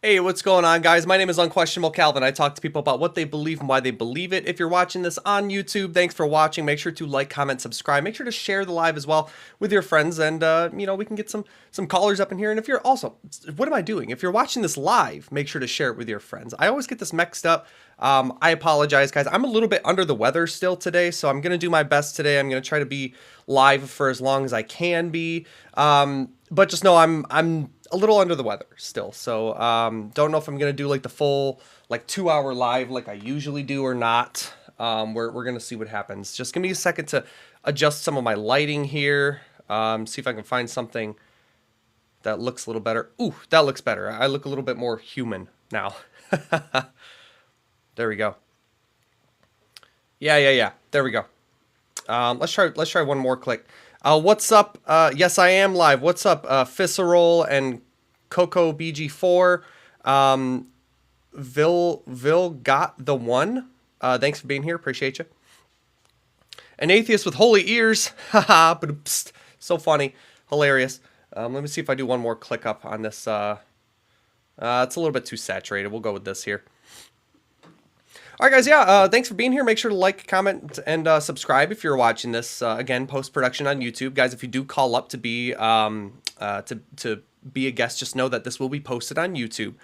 Hey, what's going on, guys? My name is Unquestionable Calvin. I talk to people about what they believe and why they believe it. If you're watching this on YouTube, thanks for watching. Make sure to like, comment, subscribe. Make sure to share the live as well with your friends, and we can get some callers up in here. And if you're also, what am I doing? If you're watching this live, make sure to share it with your friends. I always get this mixed up. I apologize, guys. I'm a little bit under the weather still today, so I'm gonna do my best today. I'm gonna try to be live for as long as I can be. But just know I'm a little under the weather still, so don't know if I'm gonna do like the full like 2 hour live like I usually do or not. We're gonna see what happens. Just give me a second to adjust some of my lighting here. See if I can find something that looks a little better. Ooh, that looks better. I look a little bit more human now. There we go. Yeah. There we go. Let's try one more click. What's up? Yes, I am live. What's up, Fisserol and Coco BG4? Vil got the one. Thanks for being here. Appreciate you. An atheist with holy ears. Haha. But so funny, hilarious. Let me see if I do one more click up on this. It's a little bit too saturated. We'll go with this here. All right, guys, yeah, thanks for being here. Make sure to like, comment, and subscribe if you're watching this, again, post-production on YouTube. Guys, if you do call up to be to be a guest, just know that this will be posted on YouTube.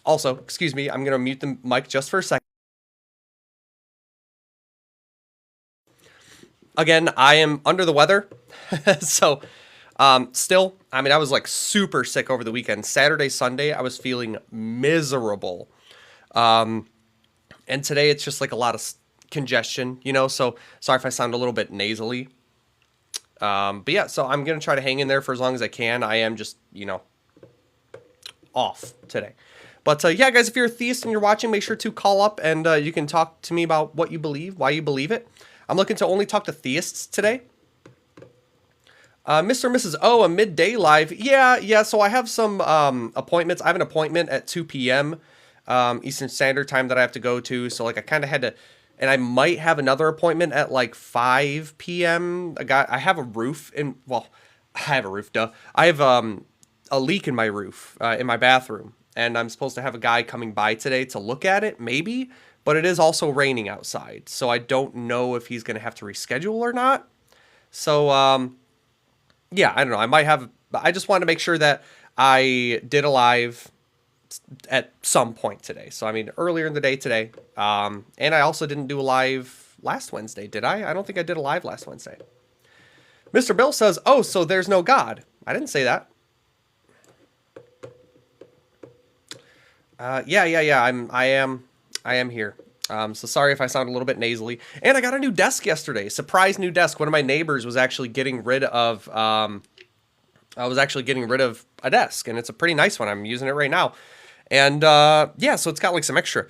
Also, excuse me, I'm going to mute the mic just for a second. Again, I am under the weather, so still, I mean, I was like super sick over the weekend. Saturday, Sunday, I was feeling miserable. And today it's just like a lot of congestion, so sorry if I sound a little bit nasally. But yeah, so I'm going to try to hang in there for as long as I can. I am just, off today. But yeah, guys, if you're a theist and you're watching, make sure to call up and you can talk to me about what you believe, why you believe it. I'm looking to only talk to theists today. Mr. and Mrs. O, a midday live. Yeah, so I have some appointments. I have an appointment at 2 p.m. Eastern Standard Time that I have to go to. So like I kind of had to, and I might have another appointment at like 5 p.m. I have a roof I have a roof, duh. I have a leak in my roof, in my bathroom. And I'm supposed to have a guy coming by today to look at it, maybe. But it is also raining outside. So I don't know if he's going to have to reschedule or not. So, yeah, I don't know. I just wanted to make sure that I did a live at some point today. So, I mean, earlier in the day today. And I also didn't do a live last Wednesday, did I? I don't think I did a live last Wednesday. Mr. Bill says, oh, so there's no God. I didn't say that. Yeah. I am here. So sorry if I sound a little bit nasally. And I got a new desk yesterday. Surprise new desk. One of my neighbors was actually getting rid of, a desk, and it's a pretty nice one. I'm using it right now. And yeah, so it's got like some extra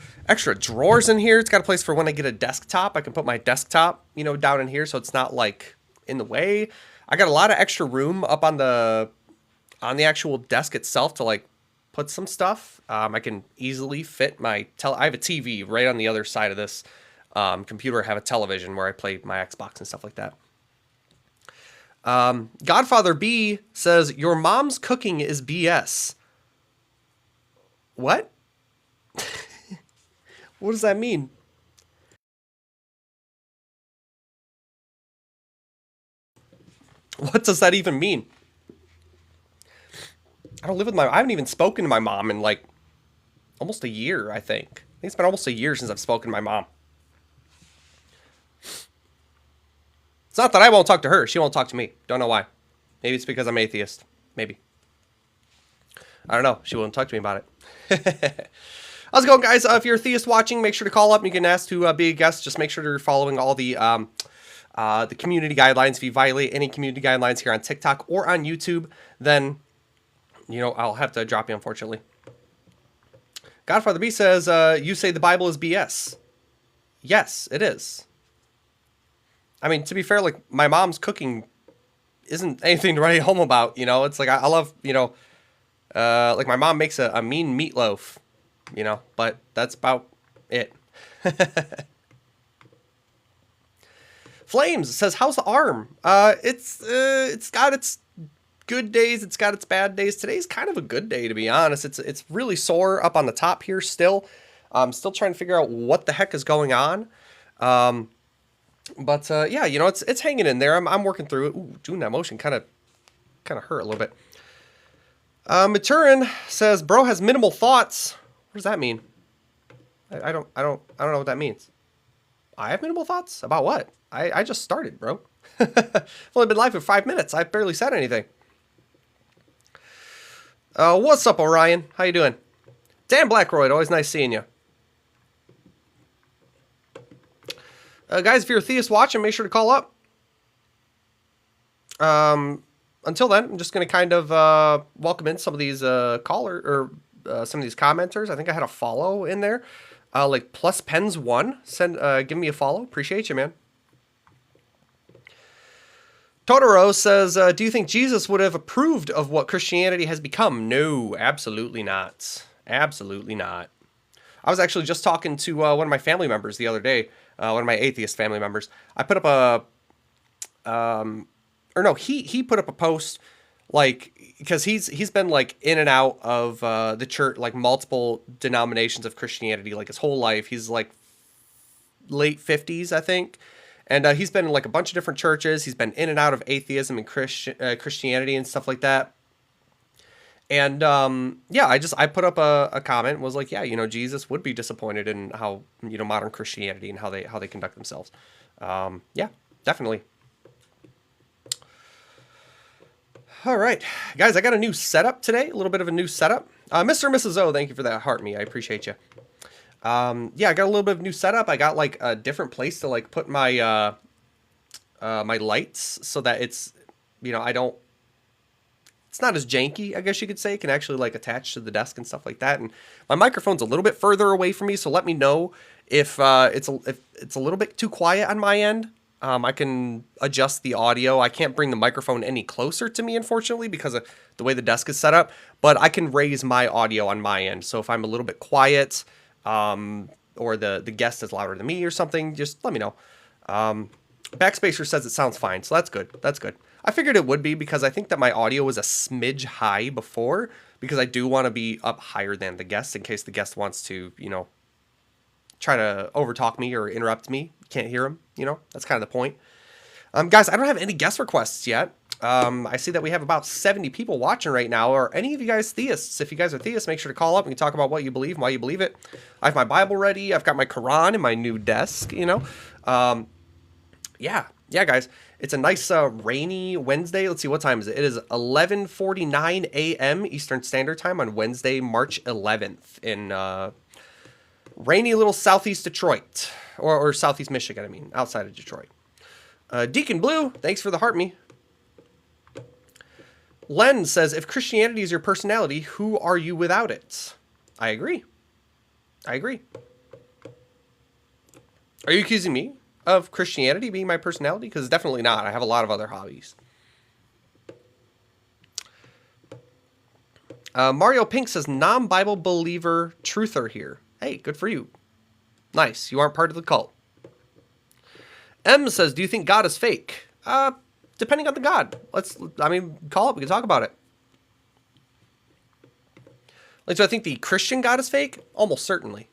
drawers in here. It's got a place for when I get a desktop. I can put my desktop, down in here, so it's not like in the way. I got a lot of extra room up on the actual desk itself to like put some stuff. I can easily fit I have a TV right on the other side of this computer. I have a television where I play my Xbox and stuff like that. Godfather B says, your mom's cooking is BS. What? What does that mean? What does that even mean? I haven't even spoken to my mom in like almost a year, I think. I think it's been almost a year since I've spoken to my mom. It's not that I won't talk to her. She won't talk to me. Don't know why. Maybe it's because I'm atheist. Maybe. I don't know. She won't talk to me about it. How's it going, guys? If you're a theist watching, make sure to call up. You can ask to be a guest. Just make sure you're following all the community guidelines. If you violate any community guidelines here on TikTok or on YouTube, then, I'll have to drop you, unfortunately. Godfather B says, you say the Bible is BS. Yes, it is. I mean, to be fair, like, my mom's cooking isn't anything to write home about, It's like, I love, like, my mom makes a mean meatloaf, but that's about it. Flames says, how's the arm? It's got its good days. It's got its bad days. Today's kind of a good day, to be honest. It's really sore up on the top here still. I'm still trying to figure out what the heck is going on. But yeah, you know, it's hanging in there. I'm working through it. Ooh, doing that motion kind of hurt a little bit. Maturin says, "Bro has minimal thoughts." What does that mean? I don't know what that means. I have minimal thoughts about what? I just started, bro. I've only been live for 5 minutes. I barely said anything. What's up, Orion? How you doing? Dan Blackroyd, always nice seeing you. Guys, if you're a theist watching, make sure to call up. Until then, I'm just going to kind of welcome in some of these some of these commenters. I think I had a follow in there. Like Plus Pens 1, give me a follow. Appreciate you, man. Totoro says, do you think Jesus would have approved of what Christianity has become? No, absolutely not. Absolutely not. I was actually just talking to one of my family members the other day, one of my atheist family members. I put up he put up a post, like, because he's been like in and out of the church, like multiple denominations of Christianity, like his whole life. He's like late 50s, I think. And he's been in like a bunch of different churches. He's been in and out of atheism and Christianity and stuff like that. And yeah, I put up a comment and was like, yeah, you know, Jesus would be disappointed in how, you know, modern Christianity and how they conduct themselves. Yeah, definitely. All right, guys, I got a new setup today. A little bit of a new setup. Mr. and Mrs. O, thank you for that heart me. I appreciate you. Yeah, I got a little bit of new setup. I got like a different place to like put my my lights so that it's, you know, it's not as janky, I guess you could say. It can actually like attach to the desk and stuff like that. And my microphone's a little bit further away from me, so let me know if it's a little bit too quiet on my end. I can adjust the audio. I can't bring the microphone any closer to me, unfortunately, because of the way the desk is set up. But I can raise my audio on my end. So if I'm a little bit quiet, or the guest is louder than me or something, just let me know. Backspacer says it sounds fine, so that's good. That's good. I figured it would be because I think that my audio was a smidge high before, because I do want to be up higher than the guest in case the guest wants to, you know, try to overtalk me or interrupt me. Can't hear him, you know, that's kind of the point. Guys, I don't have any guest requests yet. I see that we have about 70 people watching right now. Are any of you guys theists? If you guys are theists, make sure to call up and we can talk about what you believe and why you believe it. I have my Bible ready. I've got my Quran in my new desk, you know. Yeah, guys. It's a nice rainy Wednesday. Let's see, what time is it? It is 11:49 a.m. Eastern Standard Time on Wednesday, March 11th in rainy little southeast Detroit. Or southeast Michigan, I mean, outside of Detroit. Deacon Blue, thanks for the heart me. Len says, if Christianity is your personality, who are you without it? I agree. Are you accusing me of Christianity being my personality? Because definitely not. I have a lot of other hobbies. Mario Pink says, non-Bible believer truther here. Hey, good for you. Nice. You aren't part of the cult. M says, do you think God is fake? Depending on the God. Call up. We can talk about it. Like, do I think the Christian God is fake? Almost certainly.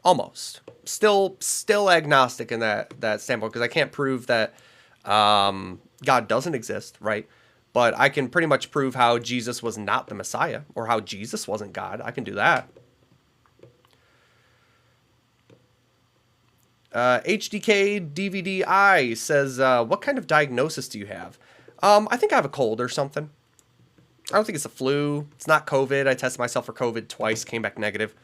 Almost. Still agnostic in that standpoint, because I can't prove that God doesn't exist, right? But I can pretty much prove how Jesus was not the Messiah, or how Jesus wasn't God. I can do that. HDK DVDI says, what kind of diagnosis do you have? I think I have a cold or something. I don't think it's a flu. It's not COVID. I tested myself for COVID twice, came back negative.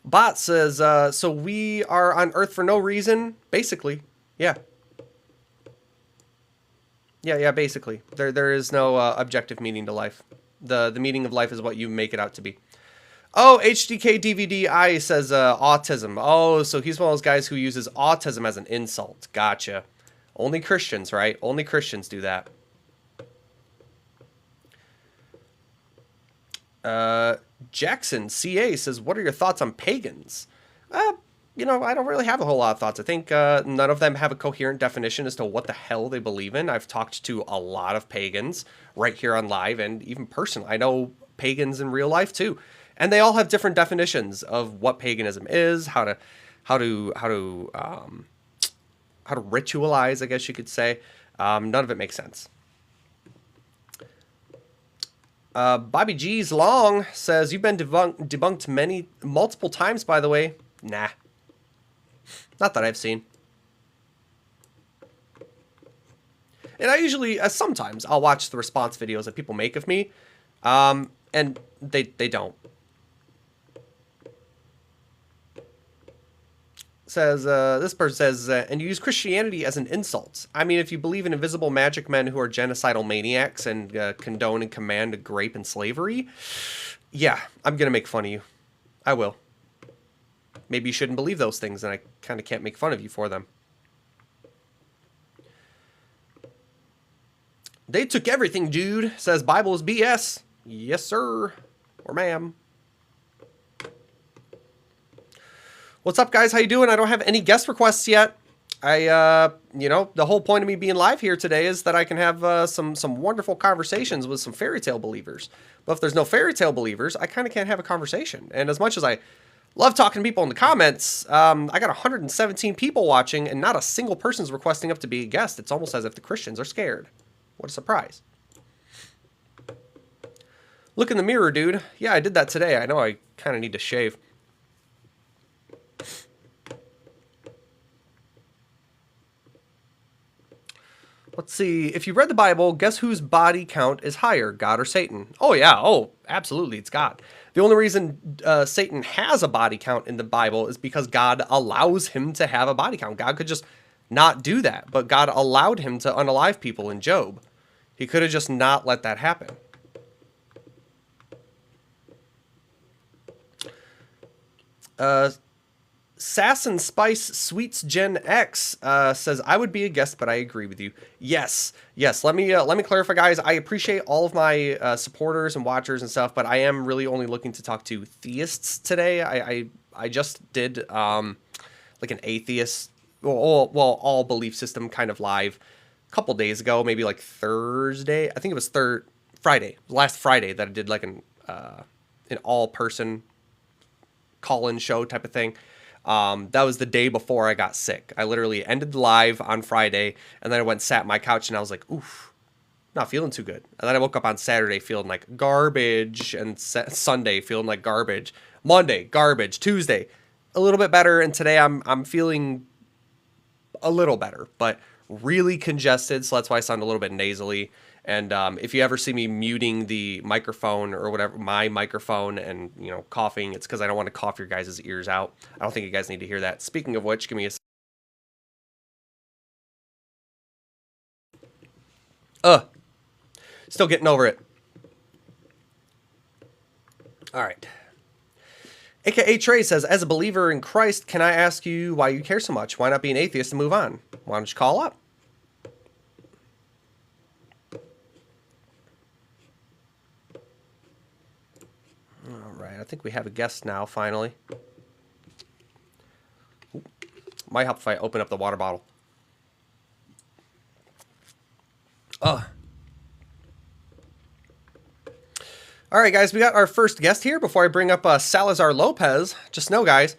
Bot says, so we are on Earth for no reason? Basically, yeah. Yeah, basically. There is no objective meaning to life. The meaning of life is what you make it out to be. Oh, HDK DVDI says autism. Oh, so he's one of those guys who uses autism as an insult. Gotcha. Only Christians, right? Only Christians do that. Jackson CA says, what are your thoughts on pagans? I don't really have a whole lot of thoughts. I think none of them have a coherent definition as to what the hell they believe in. I've talked to a lot of pagans right here on live and even personally. I know pagans in real life too, and they all have different definitions of what paganism is, how to ritualize, I guess you could say. None of it makes sense. Bobby G's Long says, you've been debunked multiple times, by the way. Nah. Not that I've seen. And I usually, sometimes, I'll watch the response videos that people make of me. And they don't. Says, this person says, and you use Christianity as an insult. I mean, if you believe in invisible magic men who are genocidal maniacs and condone and command rape and slavery, yeah, I'm going to make fun of you. I will. Maybe you shouldn't believe those things, and I kind of can't make fun of you for them. They took everything, dude. Says Bible is BS. Yes, sir. Or ma'am. What's up, guys? How you doing? I don't have any guest requests yet. The whole point of me being live here today is that I can have some wonderful conversations with some fairy tale believers. But if there's no fairy tale believers, I kind of can't have a conversation. And as much as I love talking to people in the comments, I got 117 people watching, and not a single person's requesting up to be a guest. It's almost as if the Christians are scared. What a surprise. Look in the mirror, dude. Yeah, I did that today. I know I kind of need to shave. Let's see. If you read the Bible, guess whose body count is higher, God or Satan? Oh, yeah. Oh, absolutely. It's God. The only reason Satan has a body count in the Bible is because God allows him to have a body count. God could just not do that, but God allowed him to unalive people in Job. He could have just not let that happen. Sass and Spice Sweets Gen X says, I would be a guest, but I agree with you. Yes. Let me clarify, guys. I appreciate all of my supporters and watchers and stuff, but I am really only looking to talk to theists today. I just did like an atheist, all belief system kind of live a couple days ago, maybe like Thursday. I think it was last Friday that I did like an all person call-in show type of thing. That was the day before I got sick. I literally ended the live on Friday, and then I went and sat on my couch, and I was like, oof, not feeling too good. And then I woke up on Saturday feeling like garbage, and Sunday feeling like garbage. Monday, garbage. Tuesday, a little bit better, and today I'm feeling a little better, but really congested, so that's why I sound a little bit nasally. And if you ever see me muting the microphone or whatever, my microphone, and coughing, it's because I don't want to cough your guys' ears out. I don't think you guys need to hear that. Speaking of which, give me a still getting over it. All right. AKA Trey says, as a believer in Christ, can I ask you why you care so much? Why not be an atheist and move on? Why don't you call up? I think we have a guest now, finally. Ooh. Might help if I open up the water bottle. All right, guys, we got our first guest here. Before I bring up Salazar Lopez, just know, guys,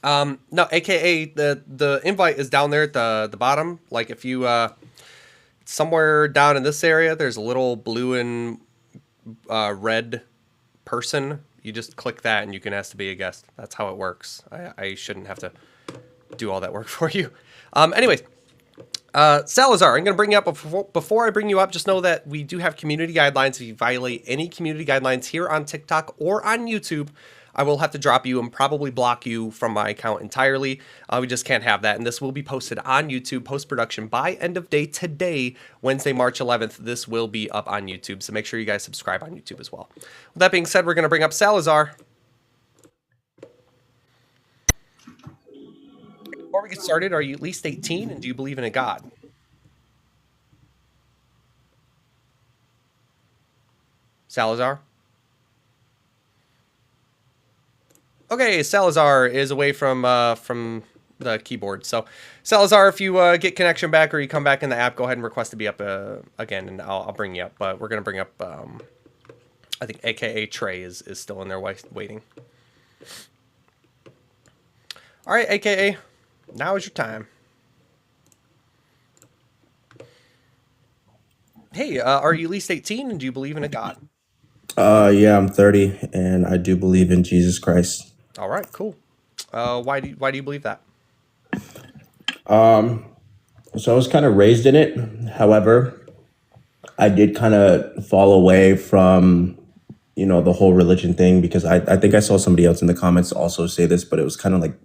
no, AKA, the invite is down there at the bottom. Like, if you, somewhere down in this area, there's a little blue and red person. You just click that and you can ask to be a guest. That's how it works. I shouldn't have to do all that work for you. Anyways, Salazar, I'm going to bring you up. Before I bring you up, just know that we do have community guidelines. If you violate any community guidelines here on TikTok or on YouTube, I will have to drop you and probably block you from my account entirely. We just can't have that. And this will be posted on YouTube, post-production by end of day today, Wednesday, March 11th. This will be up on YouTube. So make sure you guys subscribe on YouTube as well. With that being said, we're going to bring up Salazar. Before we get started, are you at least 18 and do you believe in a God? Salazar? Okay, Salazar is away from the keyboard. So, Salazar, if you get connection back or you come back in the app, go ahead and request to be up again, and I'll bring you up. But we're gonna bring up, I think, AKA Trey is still in there waiting. All right, AKA, now is your time. Hey, are you at least 18 and do you believe in a God? Yeah, I'm 30 and I do believe in Jesus Christ. All right, cool. Why do you believe that? So I was kind of raised in it. However, I did kind of fall away from, the whole religion thing because I think I saw somebody else in the comments also say this, but it was kind of like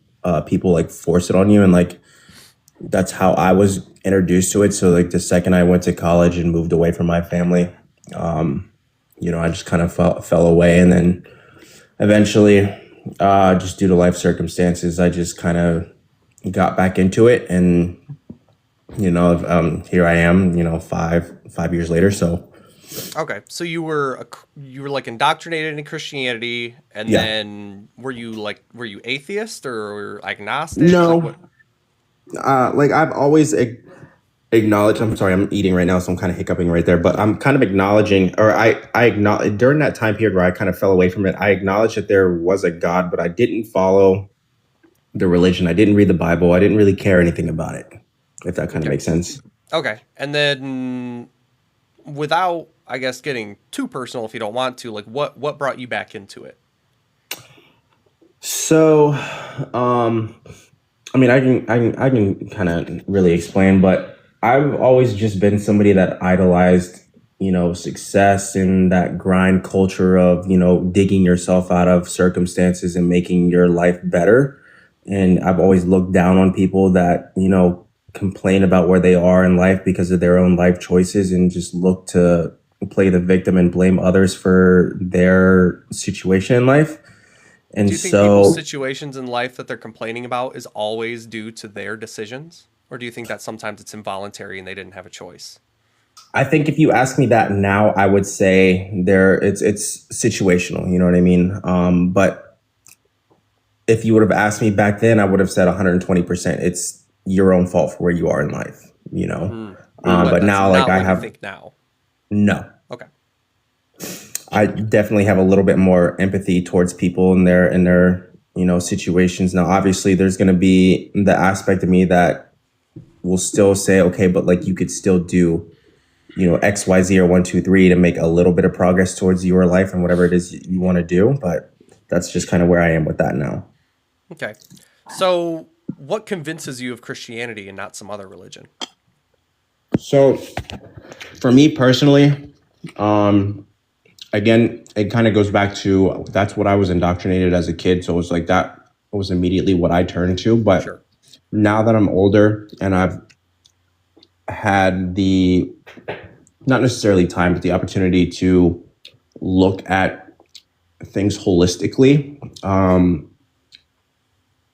people like force it on you. And like, that's how I was introduced to it. So like the second I went to college and moved away from my family, I just kind of fell away. And then eventually, just due to life circumstances, I just kind of got back into it, and here I am, 5 years later. So Okay, so you were like indoctrinated in Christianity, and yeah, then were you atheist or agnostic? Like no, what? like I've always acknowledged. I'm sorry, I'm eating right now, so I'm kind of hiccuping right there. But I'm kind of acknowledging, or I acknowledge during that time period where I kind of fell away from it. I acknowledged that there was a God, but I didn't follow the religion. I didn't read the Bible. I didn't really care anything about it. If that kind of Okay, makes sense. okay, and then without, I guess, getting too personal, if you don't want to, like what brought you back into it? So, um, I mean, I can kind of really explain, but I've always just been somebody that idolized, success and that grind culture of, digging yourself out of circumstances and making your life better. And I've always looked down on people that, complain about where they are in life because of their own life choices and just look to play the victim and blame others for their situation in life. Do And you think people's so situations in life that they're complaining about is always due to their decisions, or do you think that sometimes it's involuntary and they didn't have a choice? I think if you ask me that now, I would say it's situational. You know what I mean? But if you would have asked me back then, I would have said 120%. It's your own fault for where you are in life. Hmm. But But that's now, like not I what you have think now. no. Okay. I definitely have a little bit more empathy towards people in their situations. Now, obviously, there's going to be the aspect of me that will still say, okay, but like you could still do X, Y, Z, or 1, 2, 3 to make a little bit of progress towards your life and whatever it is you want to do. But that's just kind of where I am with that now. Okay. So, what convinces you of Christianity and not some other religion? So for me personally, again, it kind of goes back to that's what I was indoctrinated as a kid. So it was like that was immediately what I turned to. But Sure. now that I'm older and I've had the not necessarily time, but the opportunity to look at things holistically,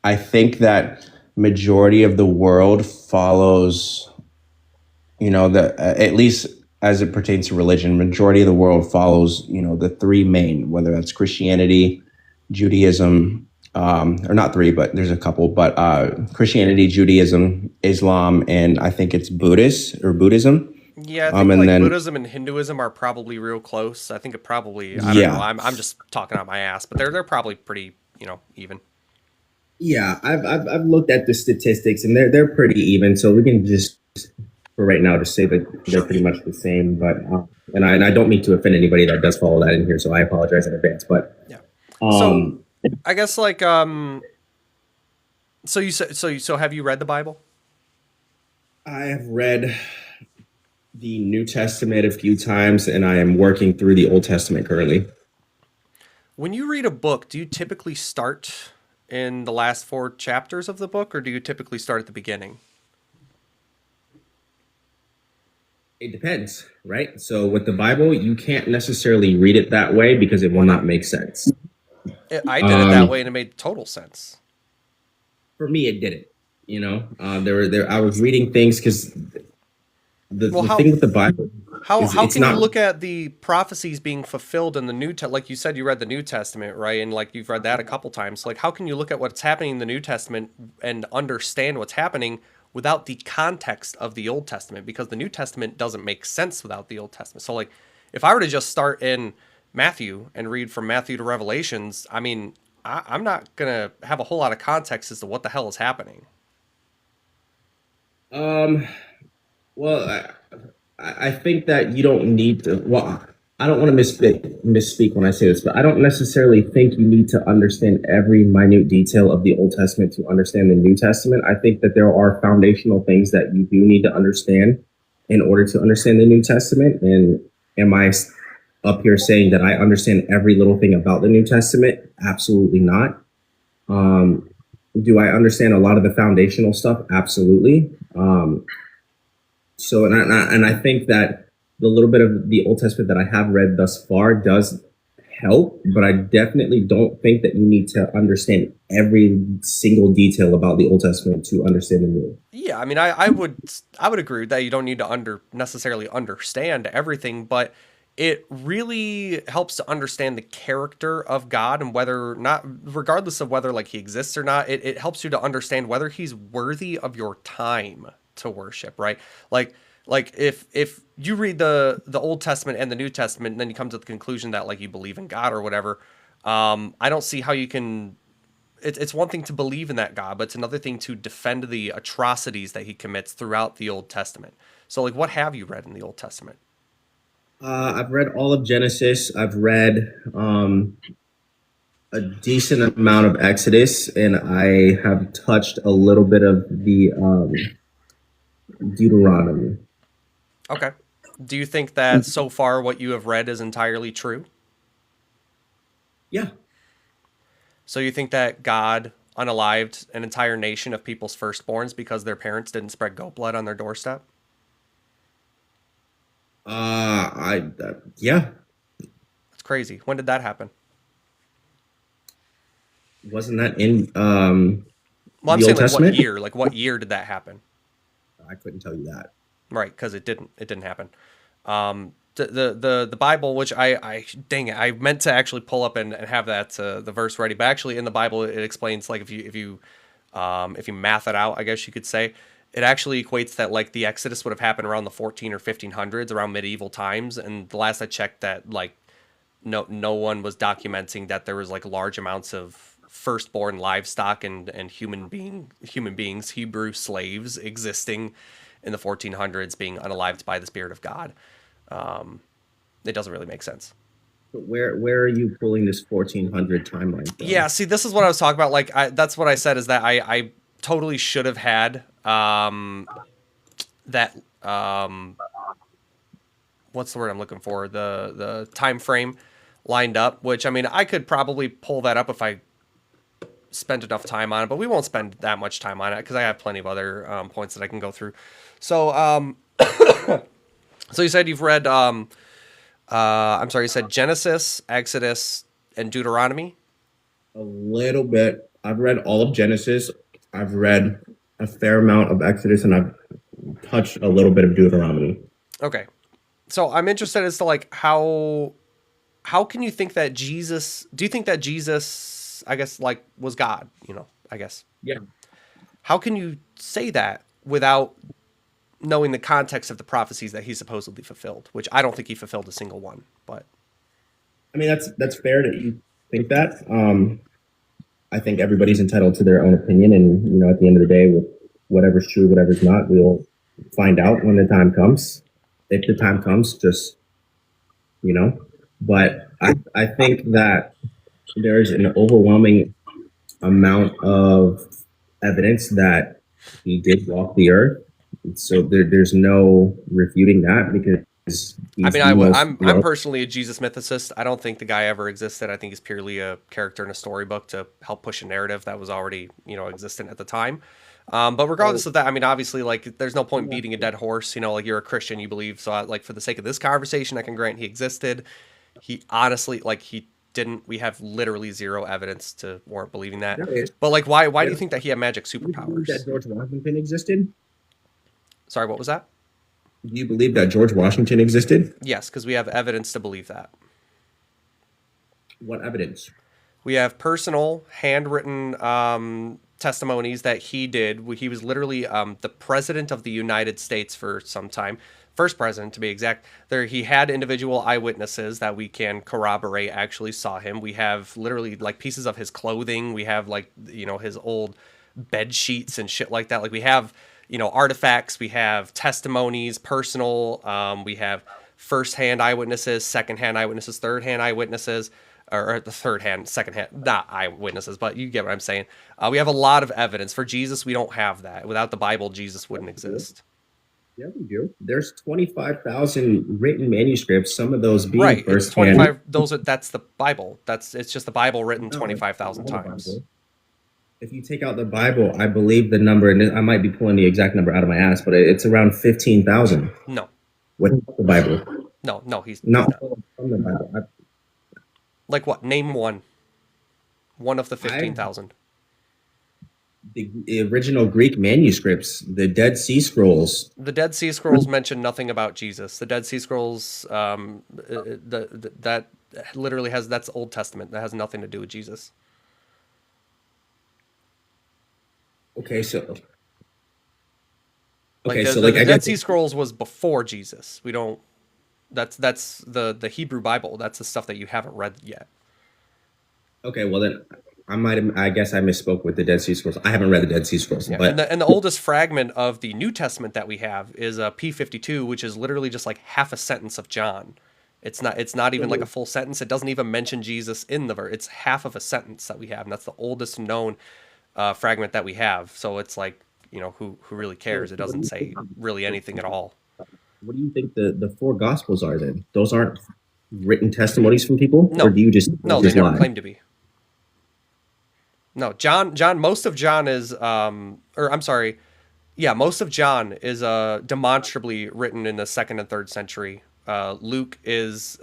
I think that majority of the world follows, the at least as it pertains to religion, majority of the world follows, the three main, whether that's Christianity, Judaism, or not three, but there's a couple, but Christianity, Judaism, Islam, and I think it's Buddhist or Buddhism. Yeah, I think And like then Buddhism and Hinduism are probably real close. I think it probably, I don't know. yeah, I'm just talking out my ass, but they're probably pretty, even. yeah, I've looked at the statistics and they're pretty even. So we can just for right now just say that they're pretty much the same. But and I don't mean to offend anybody that does follow that in here, so I apologize in advance. But Yeah. So, um, I guess like so you said so have you read the Bible? I have read the New Testament a few times, and I am working through the Old Testament currently. When you read a book, do you typically start in the last four chapters of the book, or do you typically start at the beginning? It depends, right? So with the Bible, you can't necessarily read it that way because it will Why not not? make sense. I did it that Um, way, and it made total sense. for me, it didn't. There. I was reading things because Well, the thing with the Bible is how it's can you not. look at the prophecies being fulfilled in the like you said you read the New Testament, right? And like you've read that a couple times. Like how can you look at what's happening in the New Testament and understand what's happening without the context of the Old Testament? Because the New Testament doesn't make sense without the Old Testament. So like if I were to just start in Matthew and read from Matthew to Revelations, I mean, I'm not gonna have a whole lot of context as to what the hell is happening. Um, well, I think that you don't need to. Well, I don't want to misspeak when I say this, but I don't necessarily think you need to understand every minute detail of the Old Testament to understand the New Testament. I think that there are foundational things that you do need to understand in order to understand the New Testament. And am I up here saying that I understand every little thing about the New Testament? Absolutely not. Um, do I understand a lot of the foundational stuff? Absolutely. And I think that the little bit of the Old Testament that I have read thus far does help, but I definitely don't think that you need to understand every single detail about the Old Testament to understand the New. Yeah, I mean, I would agree with that you don't need to necessarily understand everything, but it really helps to understand the character of God and whether not, regardless of whether like he exists or not, it helps you to understand whether he's worthy of your time to worship, right? Like if you read the Old Testament and the New Testament, and then you come to the conclusion that like you believe in God or whatever, I don't see how you can it's one thing to believe in that God, but it's another thing to defend the atrocities that he commits throughout the Old Testament. So, like, what have you read in the Old Testament? I've read all of Genesis. I've read a decent amount of Exodus, and I have touched a little bit of the Deuteronomy. Okay. Do you think that so far what you have read is entirely true? Yeah. So, you think that God unalived an entire nation of people's firstborns because their parents didn't spread goat blood on their doorstep? Yeah. That's crazy. When did that happen? Wasn't that in Well, I'm the saying Old like what Testament? year? Like what year did that happen? I couldn't tell you that. Right, because it didn't happen. The Bible, which I dang it, I meant to actually pull up and have that the verse ready, but actually in the Bible it explains like if you math it out, I guess you could say, it actually equates that like the Exodus would have happened around the 14 or 1500s, around medieval times, and the last I checked that like no one was documenting that there was like large amounts of firstborn livestock and human beings, Hebrew slaves existing in the 1400s being unalived by the Spirit of God. It doesn't really make sense. But where are you pulling this 1400 timeline Yeah, from? see, this is what I was talking about. Like, that's what I said is that I totally should have had that what's the word I'm looking for, the time frame lined up. Which I mean, I could probably pull that up if I spent enough time on it, but we won't spend that much time on it because I have plenty of other points that I can go through. So, so you said you've read I'm sorry, you said Genesis, Exodus, and Deuteronomy. A little bit. I've read all of Genesis. I've read a fair amount of Exodus, and I've touched a little bit of Deuteronomy. Okay. So I'm interested as to like how can you think that Jesus do you think that Jesus I guess like was God, I guess. Yeah. How can you say that without knowing the context of the prophecies that he supposedly fulfilled, which I don't think he fulfilled a single one, but I mean, that's fair that you think that. I think everybody's entitled to their own opinion, and at the end of the day, with whatever's true, whatever's not, we'll find out when the time comes. If the time comes, just you know. But I think that there's an overwhelming amount of evidence that he did walk the earth. So there's no refuting that because I he's mean, the most, I'm personally a Jesus mythicist. I don't think the guy ever existed. I think he's purely a character in a storybook to help push a narrative that was already existent at the time. But regardless oh, of that, I mean, obviously, like, there's no point yeah. beating a dead horse. Like you're a Christian, you believe. So, like, for the sake of this conversation, I can grant he existed. He honestly, like, he didn't. We have literally zero evidence to warrant believing that. There is. But like, why do you There, think that he had magic you believe that superpowers? George Washington existed? Sorry, what was that? Do you believe that George Washington existed? Yes, because we have evidence to believe that. What evidence? We have personal, handwritten testimonies that he did. He was literally the president of the United States for some time, first president to be exact. There, he had individual eyewitnesses that we can corroborate actually saw him. We have literally like pieces of his clothing. We have like his old bed sheets and shit like that. Like we have artifacts. We have testimonies, personal. We have first-hand eyewitnesses, second-hand eyewitnesses, third-hand eyewitnesses, or the third hand, second hand, not eyewitnesses, but you get what I'm saying. We have a lot of evidence. For Jesus, we don't have that. Without the Bible, Jesus wouldn't exist. Yeah, we do. There's 25,000 written manuscripts, some of those being Right. It's firsthand. 25. That's the Bible. It's just the Bible written No, it's 25,000 not the times. Bible. If you take out the Bible, I believe the number, and I might be pulling the exact number out of my ass, but it's around 15,000 No, without the Bible. no, he's Not not. from the Bible. Like what? Name one. One of the I 15,000. the original Greek manuscripts, the Dead Sea Scrolls. The Dead Sea Scrolls mention nothing about Jesus. The Dead Sea Scrolls, that literally that's Old Testament. That has nothing to do with Jesus. Okay, so Like okay, the so the, like the I Dead guess Sea Scrolls was before Jesus. We don't. That's the Hebrew Bible. That's the stuff that you haven't read yet. okay, well then I guess I misspoke with the Dead Sea Scrolls. I haven't read the Dead Sea Scrolls, Yeah, and but the oldest fragment of the New Testament that we have is a P52, which is literally just like half a sentence of John. It's not even like a full sentence. It doesn't even mention Jesus in the verse. It's half of a sentence that we have, and that's the oldest known fragment that we have. So it's like who really cares? It doesn't say really anything at all. what do you think the four Gospels are then? Those aren't written testimonies from people, or No, do you just no, they just never lie? claim to be. No, John. Most of John is, or I'm sorry, yeah, most of John is demonstrably written in the second and third century. Luke is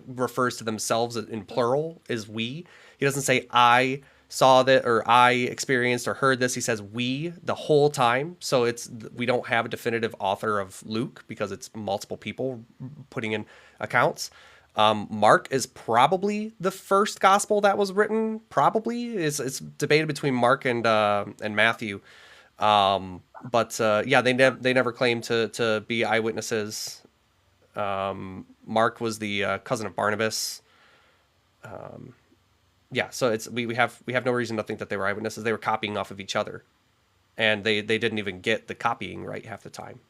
refers to themselves in plural is we. He doesn't say I saw that or I experienced or heard this. He says we the whole time. So we don't have a definitive author of Luke because it's multiple people putting in accounts. Mark is probably the first gospel that was written. Probably it's debated between Mark and Matthew. But yeah, they never claimed to be eyewitnesses. Mark was the cousin of Barnabas. Yeah, so we have no reason to think that they were eyewitnesses. They were copying off of each other, and they didn't even get the copying right half the time.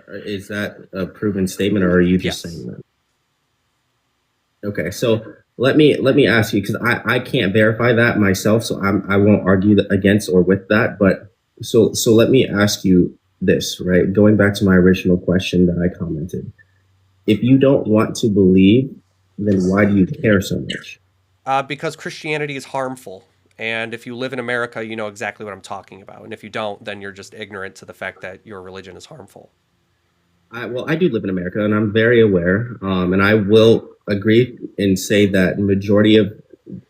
Is that a proven statement, or are you just Yes. saying that? Okay, so let me ask you, because I can't verify that myself, so I won't argue against or with that. But so let me ask you this, right? Going back to my original question that I commented, if you don't want to believe, then why do you care so much? Because Christianity is harmful, and if you live in America, you know exactly what I'm talking about. And if you don't, then you're just ignorant to the fact that your religion is harmful. Well, I do live in America, and I'm very aware, and I will agree and say that majority of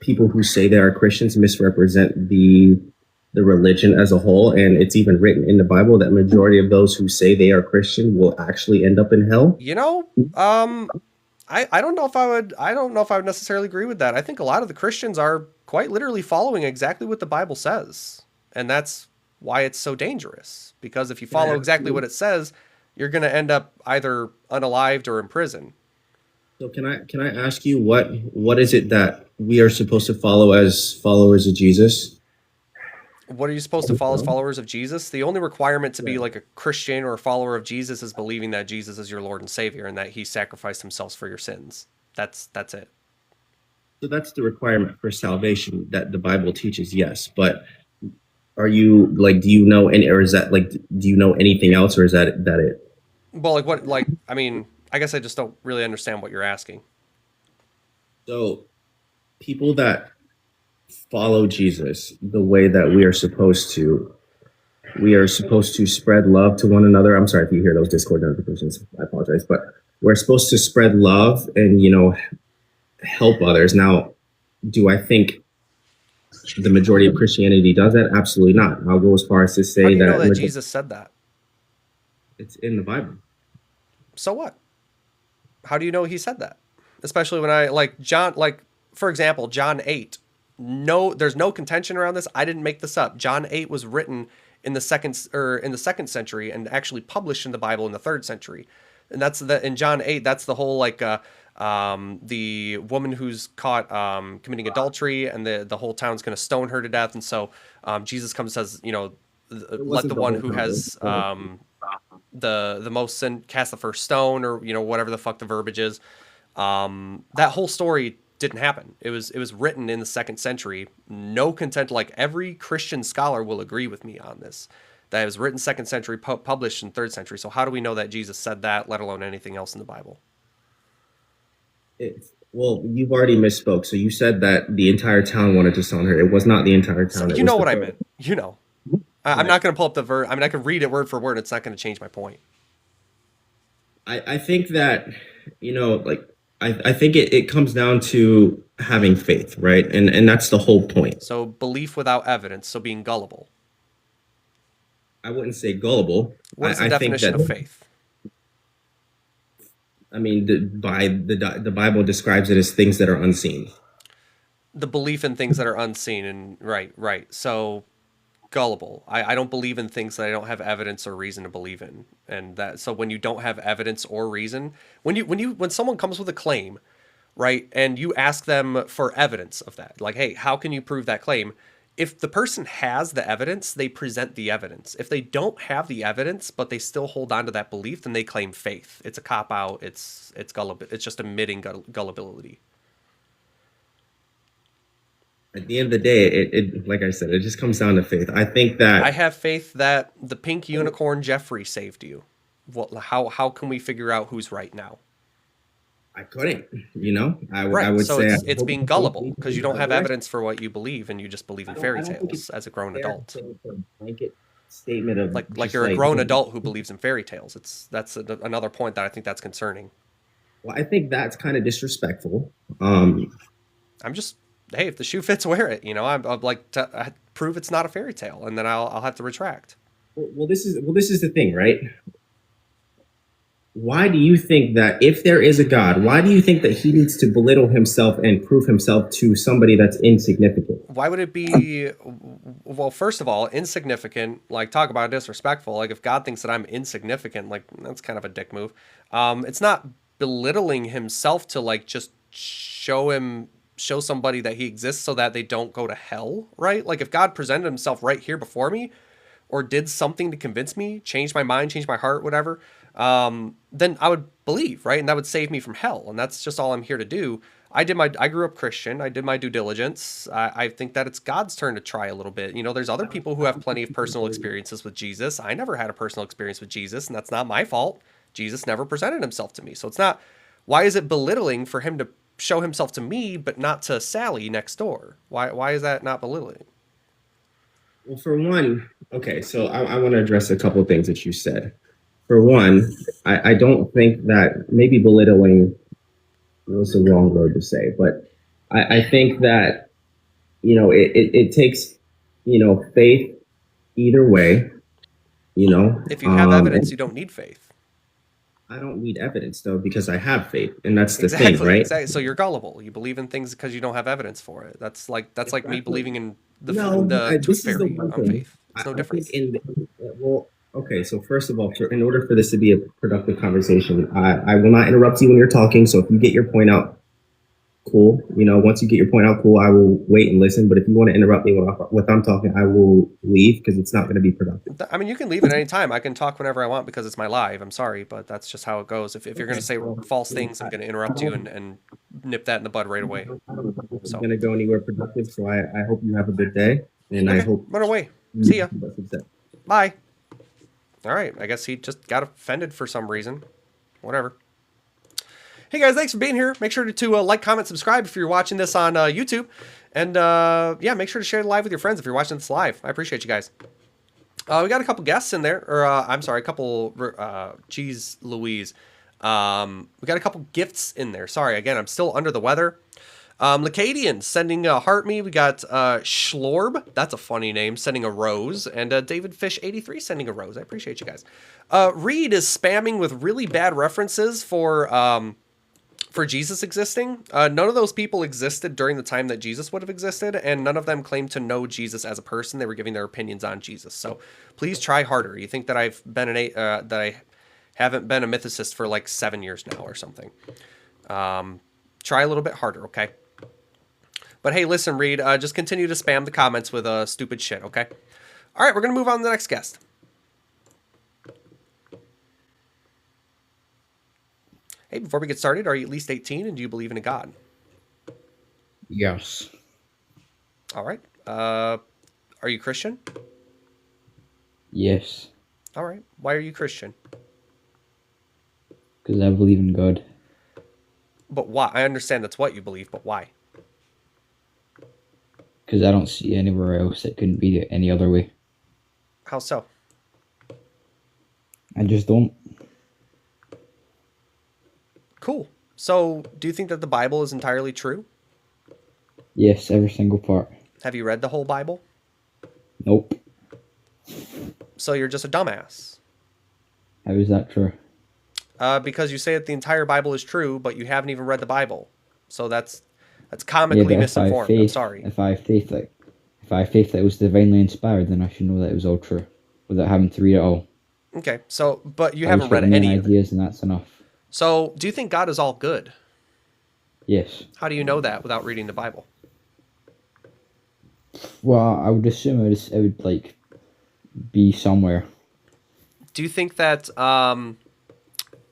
people who say they are Christians misrepresent the religion as a whole, and it's even written in the Bible that majority of those who say they are Christian will actually end up in hell. You know, I don't know if I would necessarily agree with that. I think a lot of the Christians are quite literally following exactly what the Bible says, and that's why it's so dangerous. Because if you Can I follow ask exactly you? what it says, you're going to end up either unalived or in prison. So can I ask you what is it that we are supposed to follow as followers of Jesus? What are you supposed to follow as followers of Jesus? The only requirement to be Yeah. like a Christian or a follower of Jesus is believing that Jesus is your Lord and Savior and that He sacrificed Himself for your sins. That's it. So that's the requirement for salvation that the Bible teaches, yes. But are you like, do you know any, or is that like, do you know anything else, or is that it? Well, like what? Like I mean, I guess I just don't really understand what you're asking. So people that follow Jesus the way that we are supposed to spread love to one another. I'm sorry if you hear those Discord notifications. I apologize, but we're supposed to spread love and help others. Now, do I think the majority of Christianity does that? Absolutely not. I'll go as far as to How say do you know that that Jesus said that? it's in the Bible. So what? How do you know he said that? Especially when I like John, like for example, John 8. No, there's no contention around this. I didn't make this up. John 8 was written in the second century and actually published in the Bible in the third century. And that's the in John 8, that's the whole like the woman who's caught committing adultery, and the whole town's going to stone her to death. And so Jesus comes and says, It let wasn't the the one whole who time. has the most sin cast the first stone, or whatever the fuck the verbiage is. That whole story didn't happen. It was written in the second century. No content. Like every Christian scholar will agree with me on this. That it was written second century, published in third century. So how do we know that Jesus said that, let alone anything else in the Bible? Well, you've already misspoke. So you said that the entire town wanted to stone her. It was not the entire So town. It you was know the what I first. meant. I'm Right. not going to pull up the verse. I mean, I can read it word for word. It's not going to change my point. I think that, like I think it comes down to having faith, right? And that's the whole point. So belief without evidence. So being gullible. I wouldn't say gullible. What is the I think definition that, of faith? I mean, the Bible describes it as things that are unseen. The belief in things that are unseen. And right. So gullible. I don't believe in things that I don't have evidence or reason to believe in. And that so when you don't have evidence or reason, when someone comes with a claim, right, and you ask them for evidence of that, like, hey, how can you prove that claim? If the person has the evidence, they present the evidence. If they don't have the evidence, but they still hold on to that belief, then they claim faith. It's a cop out. It's gullible. It's just admitting gullibility. At the end of the day, it like I said, it just comes down to faith. I think I that have faith that the pink unicorn Jeffrey saved you. How can we figure out who's right now? I couldn't, I Right. would So say I it's hope being faith gullible leads because me you in the don't right have direction. evidence for what you believe, and you just believe in fairy I don't think it's tales as a grown fair adult. to put a blanket statement of Like just you're a like, grown adult who believes in fairy tales. Another point that I think that's concerning. well, I think that's kind of disrespectful. I'm just hey, if the shoe fits, wear it. I'm like to prove it's not a fairy tale, and then I'll have to retract. Well, this is the thing, right? Why do you think that if there is a God, why do you think that he needs to belittle himself and prove himself to somebody that's insignificant? Why would it be? Well, first of all, insignificant. Like talk about disrespectful. Like if God thinks that I'm insignificant, like that's kind of a dick move. It's not belittling himself to like just show somebody that he exists so that they don't go to hell, right? Like if God presented himself right here before me, or did something to convince me, change my mind, change my heart, whatever, then I would believe, right? And that would save me from hell. And that's just all I'm here to do. I grew up Christian. I did my due diligence. I think that it's God's turn to try a little bit. There's other people who have plenty of personal experiences with Jesus. I never had a personal experience with Jesus, and that's not my fault. Jesus never presented himself to me. So it's not, why is it belittling for him to show himself to me, but not to Sally next door? Why is that not belittling? Well, for one, okay, so I want to address a couple of things that you said. For one, I don't think that maybe belittling was the wrong word to say, but I think that, it takes, faith either way, If you have evidence, and you don't need faith. I don't need evidence though because I have faith, and that's the thing, Exactly, right? exactly. So you're gullible. You believe in things because you don't have evidence for it. That's like me That's what, believing in no, the tooth this is the fairy one on thing. faith. It's no I think different. well, okay, so first of all, in order for this to be a productive conversation, I will not interrupt you when you're talking. So if you get your point out, cool. Once you get your point out, cool, I will wait and listen. But if you want to interrupt me when I'm talking, I will leave because it's not going to be productive. I mean, you can leave at any time. I can talk whenever I want because it's my live. I'm sorry, but that's just how it goes. If you're going Okay, to say well, false things, I'm I, going to I interrupt you don't, and nip that in the bud right away. I don't know if it's So, going to go anywhere productive. So I hope you have a good day, and I okay, hope run away. you See ya. have the success. Bye. All right. I guess he just got offended for some reason. Whatever. Hey guys, thanks for being here. Make sure to like, comment, subscribe if you're watching this on YouTube. And yeah, make sure to share the live with your friends if you're watching this live. I appreciate you guys. We got a couple guests in there, or I'm sorry, a couple, geez Louise. We got a couple gifts in there. Sorry, again, I'm still under the weather. Lacadian sending a heart me. We got Schlorb. That's a funny name. Sending a rose. And David Fish 83 sending a rose. I appreciate you guys. Reed is spamming with really bad references for Jesus existing. None of those people existed during the time that Jesus would have existed, and none of them claimed to know Jesus as a person. They were giving their opinions on Jesus. So please try harder. You think that I've been that I haven't been a mythicist for like 7 years now or something. Try a little bit harder, okay? But hey, listen, Reed, just continue to spam the comments with stupid shit, okay? All right, we're going to move on to the next guest. Hey, before we get started, are you at least 18 and do you believe in a God? Yes. All right. Are you Christian? Yes. All right. Why are you Christian? Because I believe in God. But why? I understand that's what you believe, but why? Because I don't see anywhere else it couldn't be any other way. How so? I just don't. Cool. So, do you think that the Bible is entirely true? Yes, every single part. Have you read the whole Bible? Nope. So you're just a dumbass. How is that true? Because you say that the entire Bible is true, but you haven't even read the Bible. So that's comically misinformed. I'm sorry. If I have faith that it was divinely inspired, then I should know that it was all true, without having to read it all. Okay. So, but you haven't read any of it. Ideas, and that's enough. So, do you think God is all good? Yes. How do you know that without reading the Bible? Well, I would assume it would like be somewhere. Do you think that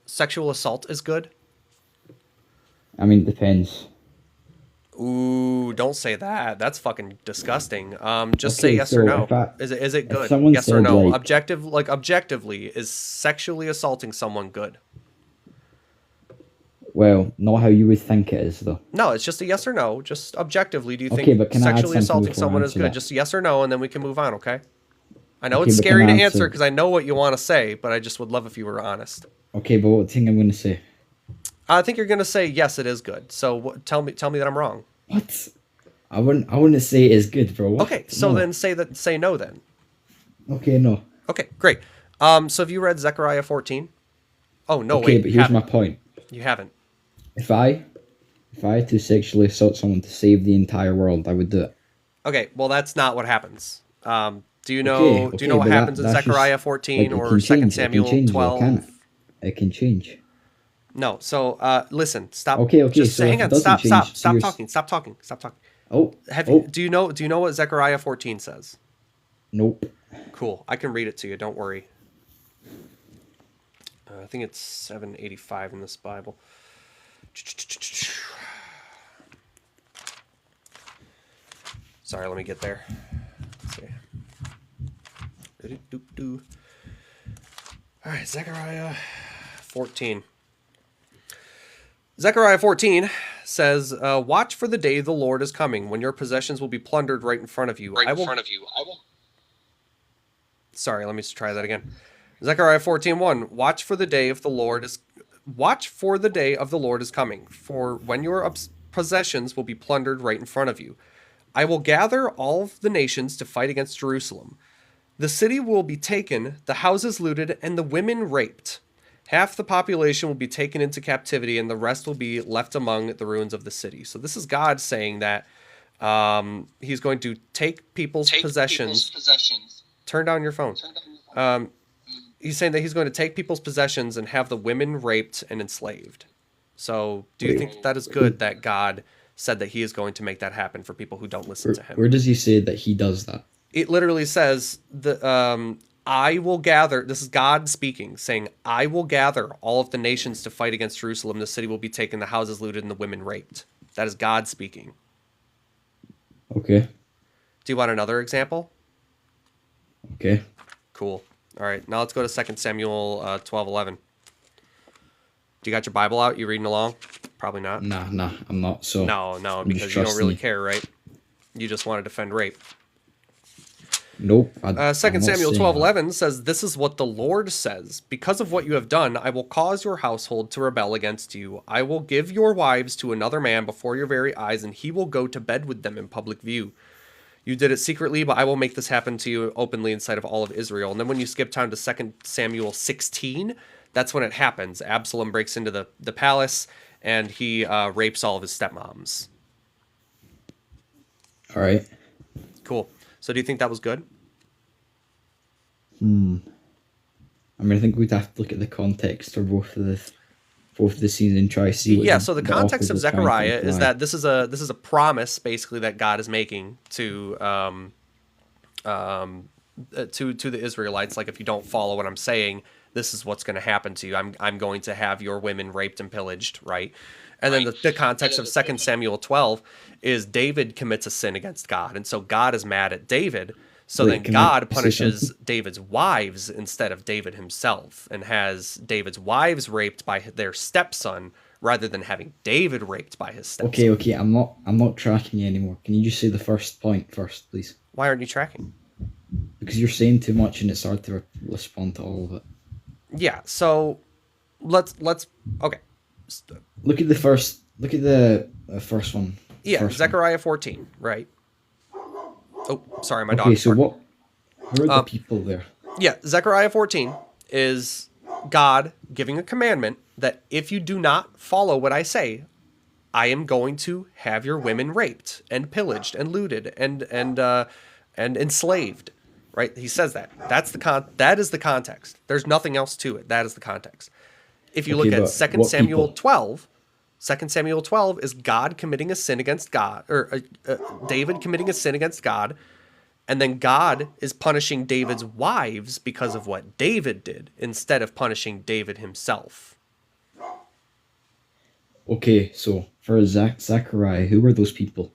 sexual assault is good? I mean, it depends. Ooh, don't say that. That's fucking disgusting. Just Okay, say yes so or no. if Is it good? someone Yes or said, no. like- Objectively, is sexually assaulting someone good? Well, not how you would think it is, though. No, it's just a yes or no. Just objectively, do you Okay, think but can I add sexually something assaulting before I someone is answer good? that? Just yes or no, and then we can move on, okay? I know Okay, it's but scary can to I answer answer? because I know what you want to say, but I just would love if you were honest. Okay, but what thing I'm going to say? I think you're gonna say yes, it is good. So tell me that I'm wrong. What? I wouldn't say it is good, bro. What? Okay, so No. then say no then. Okay, no. Okay, great. So have you read Zechariah 14? Oh no, Okay, wait, but you here's my haven't. point. You haven't. If I had to sexually assault someone to save the entire world, I would do it. Okay, well that's not what happens. Do you know Okay, do you know what but happens in that's Zechariah just, 14 like, it or can 2 change. It Samuel can change, though, 12? can't it? It can change. No. So listen, stop. Okay, Just so if hang it on. doesn't change, so Stop you're talking. Stop talking. Stop talking. Oh, Do you know what Zechariah 14 says? nope. Cool. I can read it to you. Don't worry. I think it's 785 in this Bible. Sorry, let me get there. Let's see. All right, Zechariah 14. Zechariah 14 says, "Watch for the day the Lord is coming, when your possessions will be plundered right in front of you. I will." Sorry, let me just try that again. Zechariah 14:1. Watch for the day of the Lord is coming, for when your possessions will be plundered right in front of you. I will gather all of the nations to fight against Jerusalem. The city will be taken, the houses looted, and the women raped. Half the population will be taken into captivity, and the rest will be left among the ruins of the city. So this is God saying that he's going to take people's possessions. Turn down your phone. He's saying that he's going to take people's possessions and have the women raped and enslaved. So do you think that is good that God said that he is going to make that happen for people who don't listen to him? Where does he say that he does that? It literally says, I will gather, this is God speaking, saying, I will gather all of the nations to fight against Jerusalem. The city will be taken, the houses looted, and the women raped. That is God speaking. Okay. Do you want another example? Okay. Cool. All right, now let's go to 2 Samuel 12:11. Do you got your Bible out? You reading along? Probably not. Nah, I'm not. So No, I'm because just you don't really trusting care, right? You just want to defend rape. Nope. I'm 2 not Samuel saying that. 12:11 says, "This is what the Lord says: Because of what you have done, I will cause your household to rebel against you. I will give your wives to another man before your very eyes, and he will go to bed with them in public view. You did it secretly, but I will make this happen to you openly in sight of all of Israel." And then when you skip down to 2 Samuel 16, that's when it happens. Absalom breaks into the palace, and he rapes all of his stepmoms. All right. Cool. So do you think that was good? I mean, I think we'd have to look at the context for both of the scenes and try to see what Yeah, so the the context author of was trying to Zechariah is imply. that this is a promise basically that God is making to the Israelites. Like, if you don't follow what I'm saying, this is what's going to happen to you. I'm going to have your women raped and pillaged, right? And then the context of 2 Samuel 12 is David commits a sin against God, and so God is mad at David. So then Wait, can I God say punishes something? David's wives instead of David himself, and has David's wives raped by their stepson rather than having David raped by his Okay, stepson. okay. I'm not tracking you anymore. Can you just say the first point first, please? Why aren't you tracking? Because you're saying too much and it's hard to respond to all of it. Yeah, so let's okay. Look at the first. Look at the first one. The Yeah, first one. Zechariah 14, right? Oh, sorry, my Okay, dog's so barking. what? Who are the people there? Yeah, Zechariah 14 is God giving a commandment that if you do not follow what I say, I am going to have your women raped and pillaged and looted and enslaved. Right? He says that. That is the context. There's nothing else to it. That is the context. If you Okay, look at but Second what Samuel people? 12, 2 Samuel 12 is God committing a sin against God, or David committing a sin against God, and then God is punishing David's wives because of what David did instead of punishing David himself. Okay, so for Zachariah, who are those people?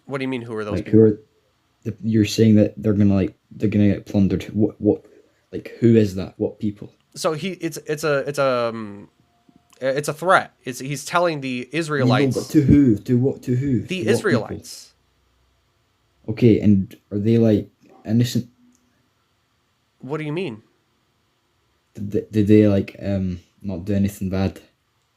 What do you mean, who are those Like, who people? are? You're saying that they're gonna get plundered. What? Like, who is that? What people? So it's a threat. He's telling the You know, but Israelites, to who? To what? To who? the To what people? Israelites. Okay, and are they like innocent? What do you mean? Did they like not do anything bad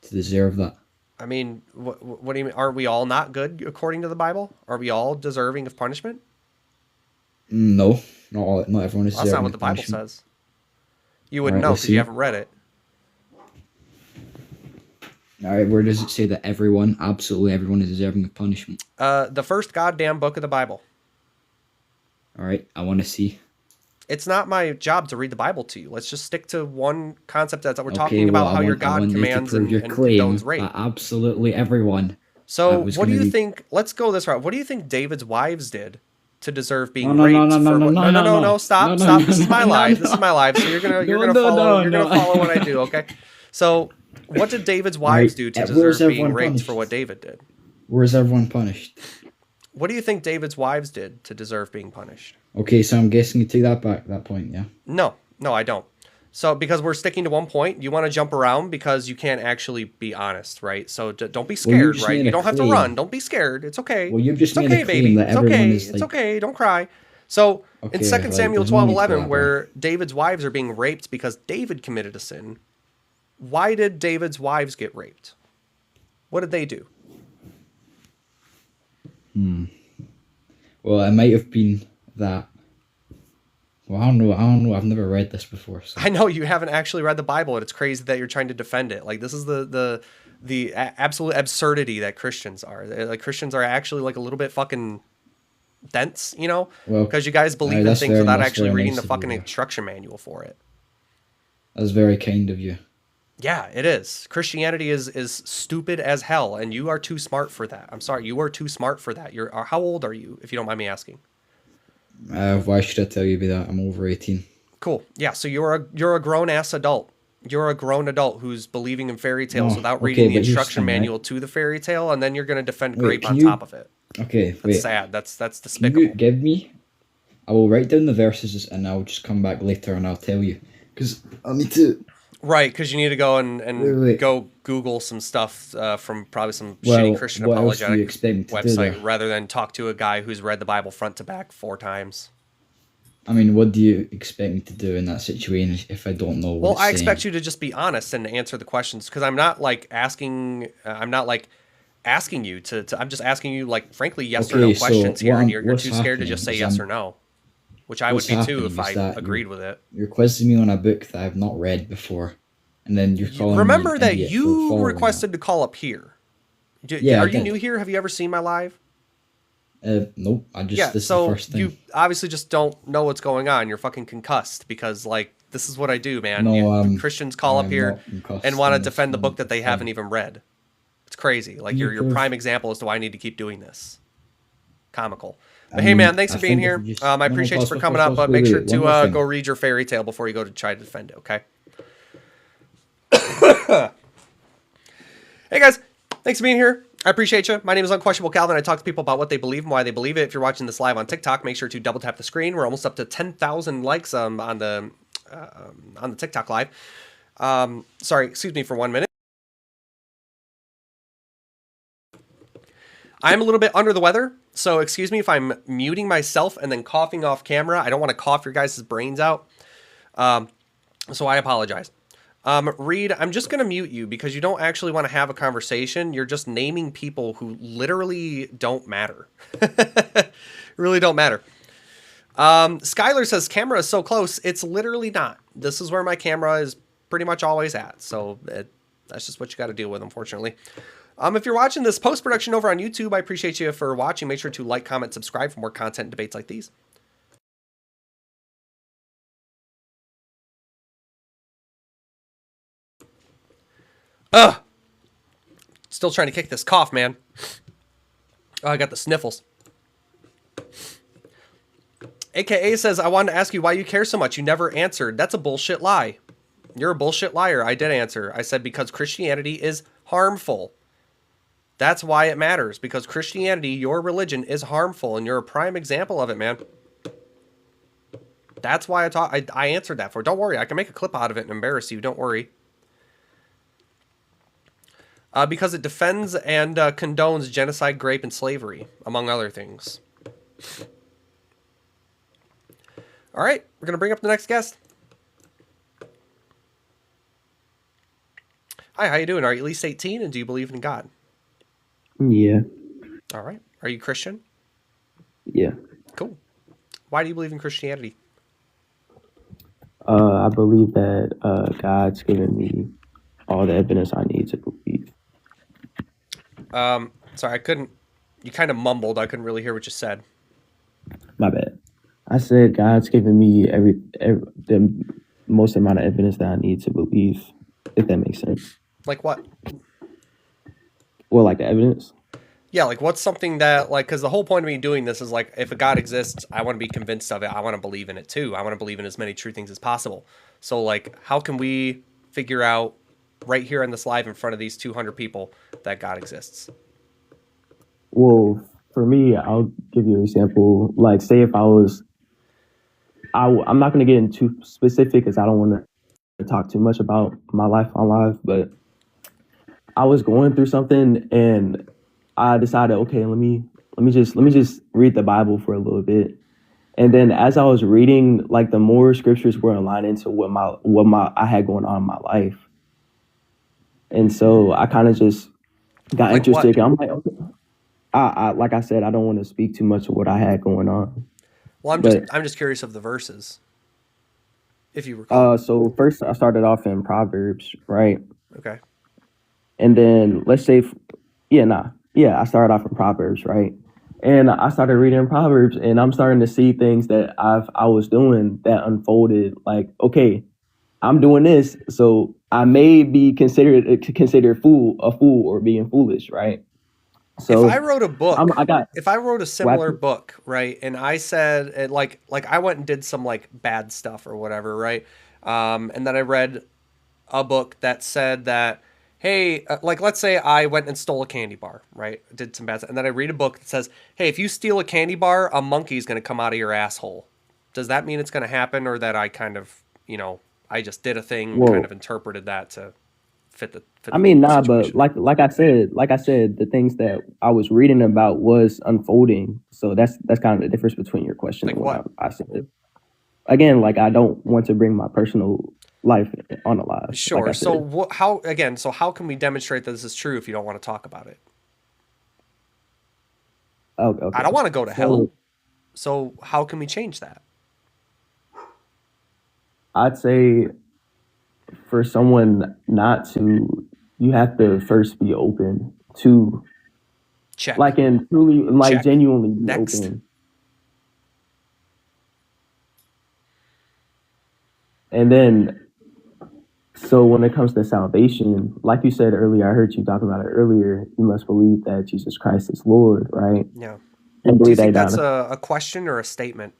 to deserve that? I mean, what do you mean? Are we all not good according to the Bible? Are we all deserving of punishment? No, not everyone is Well, that's not deserving what of the Bible punishment. says. You All wouldn't right, know let's because you see. haven't read it. All right, where does it say that everyone, absolutely everyone, is deserving of punishment? The first goddamn book of the Bible. All right, I want to see. It's not my job to read the Bible to you. Let's just stick to one concept that we're Okay, talking well, about how your I God want you to commands prove your and condones claim rape. that absolutely everyone. I So, was what do gonna you read. think? Let's go this route. What do you think David's wives did to deserve No, being no, no, raped no, no, for no, what? no, No, no, no, no, no, no. no, Stop, no, stop. This is no, my no, live. This is no, my live. So you're no, gonna no, follow. no, You're gonna no. follow what I do. Okay. So, what did David's All wives right, do to where's deserve being everyone raped for what punished? David did? Where's everyone punished? What do you think David's wives did to deserve being punished? Okay, so I'm guessing you take that back. That point, yeah. No, no, I don't. So, because we're sticking to one point, you want to jump around because you can't actually be honest, right? So, don't be Well, you scared, just right? made You a don't have to run. claim. Don't be scared. It's okay. Well, you've just It's made a okay, claim baby. that It's everyone okay. is It's like. okay. Don't cry. So, in Okay, Second like Samuel there's no need for 12:11, that, bro. where David's wives are being raped because David committed a sin, why did David's wives get raped? What did they do? Well, it might have been that. Well, I don't know. I don't know. I've never read this before, so. I know you haven't actually read the Bible, and it's crazy that you're trying to defend it. Like, this is the absolute absurdity that Christians are. Like, Christians are actually like a little bit fucking dense, you know, Well, because you guys believe in things without that's actually very reading the nice of you, fucking bro. instruction manual for it. That's very kind of you. Yeah, it is. Christianity is stupid as hell, and you are too smart for that. I'm sorry, you are too smart for that. You're how old are you, if you don't mind me asking? Why should I tell you that? I'm over 18. Cool. Yeah, so you're a grown ass adult. You're a grown adult who's believing in fairy tales No, without reading okay, the but here's the instruction thing, right? manual to the fairy tale, and then you're gonna defend Wait, grape can on top you? of it. Okay, That's wait. sad. That's Can you despicable. give me? I will write down the verses and I'll just come back later and I'll tell you. Because I need to. Right, because you need to go Wait, and wait. go Google some stuff from probably some shitty Well, Christian what else do you apologetic expect me to do website there? rather than talk to a guy who's read the Bible front to back 4 times. I mean, what do you expect me to do in that situation if I don't know what Well, it's I saying? expect you to just be honest and answer the questions because I'm not like asking. I'm not like asking you to. I'm just asking you like frankly yes or no Okay, so questions here, and you're what's too scared to just happening say is yes or no, which I would what's be too happening if is I that agreed with it. you're quizzing me on a book that I've not read before, and then you're calling me an Remember that idiot for you following that. requested to call up here. Yeah, Are I you new did. here? Have you ever seen my live? Nope. Yeah, This is the so first thing. you obviously just don't know what's going on. You're fucking concussed because like this is what I do, man. No, Christians call I up am here not and concussed want to in this defend the book moment that of they haven't time. even read. It's crazy. Like Can you your prove? prime example as to why I need to keep doing this. Comical. I But hey, man, mean, thanks I for being think if here. you just I no, no, appreciate you pause, for pause, coming pause, up. pause. But Wait, make wait, sure wait. One to more go thing. read your fairy tale before you go to try to defend it. Okay. Hey guys, thanks for being here. I appreciate you. My name is Unquestionable Calvin. I talk to people about what they believe and why they believe it. If you're watching this live on TikTok, make sure to double tap the screen. We're almost up to 10,000 likes on the TikTok live. Sorry, excuse me for 1 minute. I'm a little bit under the weather, so excuse me if I'm muting myself and then coughing off camera. I don't want to cough your guys' brains out, so I apologize. Reed, I'm just going to mute you because you don't actually want to have a conversation. You're just naming people who literally don't matter. Really don't matter. Skylar says, camera is so close. It's literally not. This is where my camera is pretty much always at. So that's just what you got to deal with, unfortunately. If you're watching this post-production over on YouTube, I appreciate you for watching. Make sure to like, comment, subscribe for more content and debates like these. Ugh! Still trying to kick this cough, man. Oh, I got the sniffles. AKA says, I wanted to ask you why you care so much. You never answered. That's a bullshit lie. You're a bullshit liar. I did answer. I said because Christianity is harmful. That's why it matters. Because Christianity, your religion, is harmful. And you're a prime example of it, man. That's why I answered that for. Don't worry. I can make a clip out of it and embarrass you. Don't worry. Because it defends and condones genocide, rape, and slavery, among other things. All right, we're going to bring up the next guest. Hi, how you doing? Are you at least 18, and do you believe in God? Yeah, All right. Are you Christian? yeah. Cool. Why do you believe in Christianity? I believe that God's given me all the evidence I need to believe. Sorry, I couldn't. You kind of mumbled. I couldn't really hear what you said. My bad. I said God's given me the most amount of evidence that I need to believe, if that makes sense. Like what? Well, like the evidence. Yeah, like what's something that, like, because the whole point of me doing this is like, if a God exists, I want to be convinced of it. I want to believe in it too. I want to believe in as many true things as possible. So, like, how can we figure out right here in this live in front of these 200 people that God exists? Well, for me, I'll give you an example. Like, say if I'm not going to get into too specific because I don't want to talk too much about my life on live, but I was going through something and I decided, okay, let me just read the Bible for a little bit. And then as I was reading, like the more scriptures were aligning to what I had going on in my life. And so I kind of just got Like what? interested. I'm like, okay. Like I said, I don't want to speak too much of what I had going on. Well, But I'm just curious of the verses, if you recall. so first I started off in Proverbs, right? Okay. And then let's say, I started off in Proverbs, right? And I started reading Proverbs, and I'm starting to see things that I was doing that unfolded. Like, okay, I'm doing this, so I may be considered a fool or being foolish, right? If I So wrote a book, I got if I wrote a what? similar book, right, and I said like I went and did some like bad stuff or whatever, right, and then I read a book that said that, hey, like let's say I went and stole a candy bar, right, did some bad stuff, and then I read a book that says, hey, if you steal a candy bar, a monkey's going to come out of your asshole. Does that mean it's going to happen, or that I kind of, I just did a thing, kind Well, of interpreted that to fit I the mean, nah, but situation? like I said, the things that I was reading about was unfolding. So that's kind of the difference between your question and Like what what? I said. again, like I don't want to bring my personal life on the live. Like I Sure. So said. how can we demonstrate that this is true if you don't want to talk about it? Oh, I okay. don't want to go to hell. So So how can we change that? I'd say for someone not to, you have to first be open to, Check. like, and truly, like, Check. genuinely be Next. open. And then, so when it comes to salvation, like you said earlier, I heard you talk about it earlier. You must believe that Jesus Christ is Lord, right? Yeah. And Do you believe that think he died. that's a question or a statement?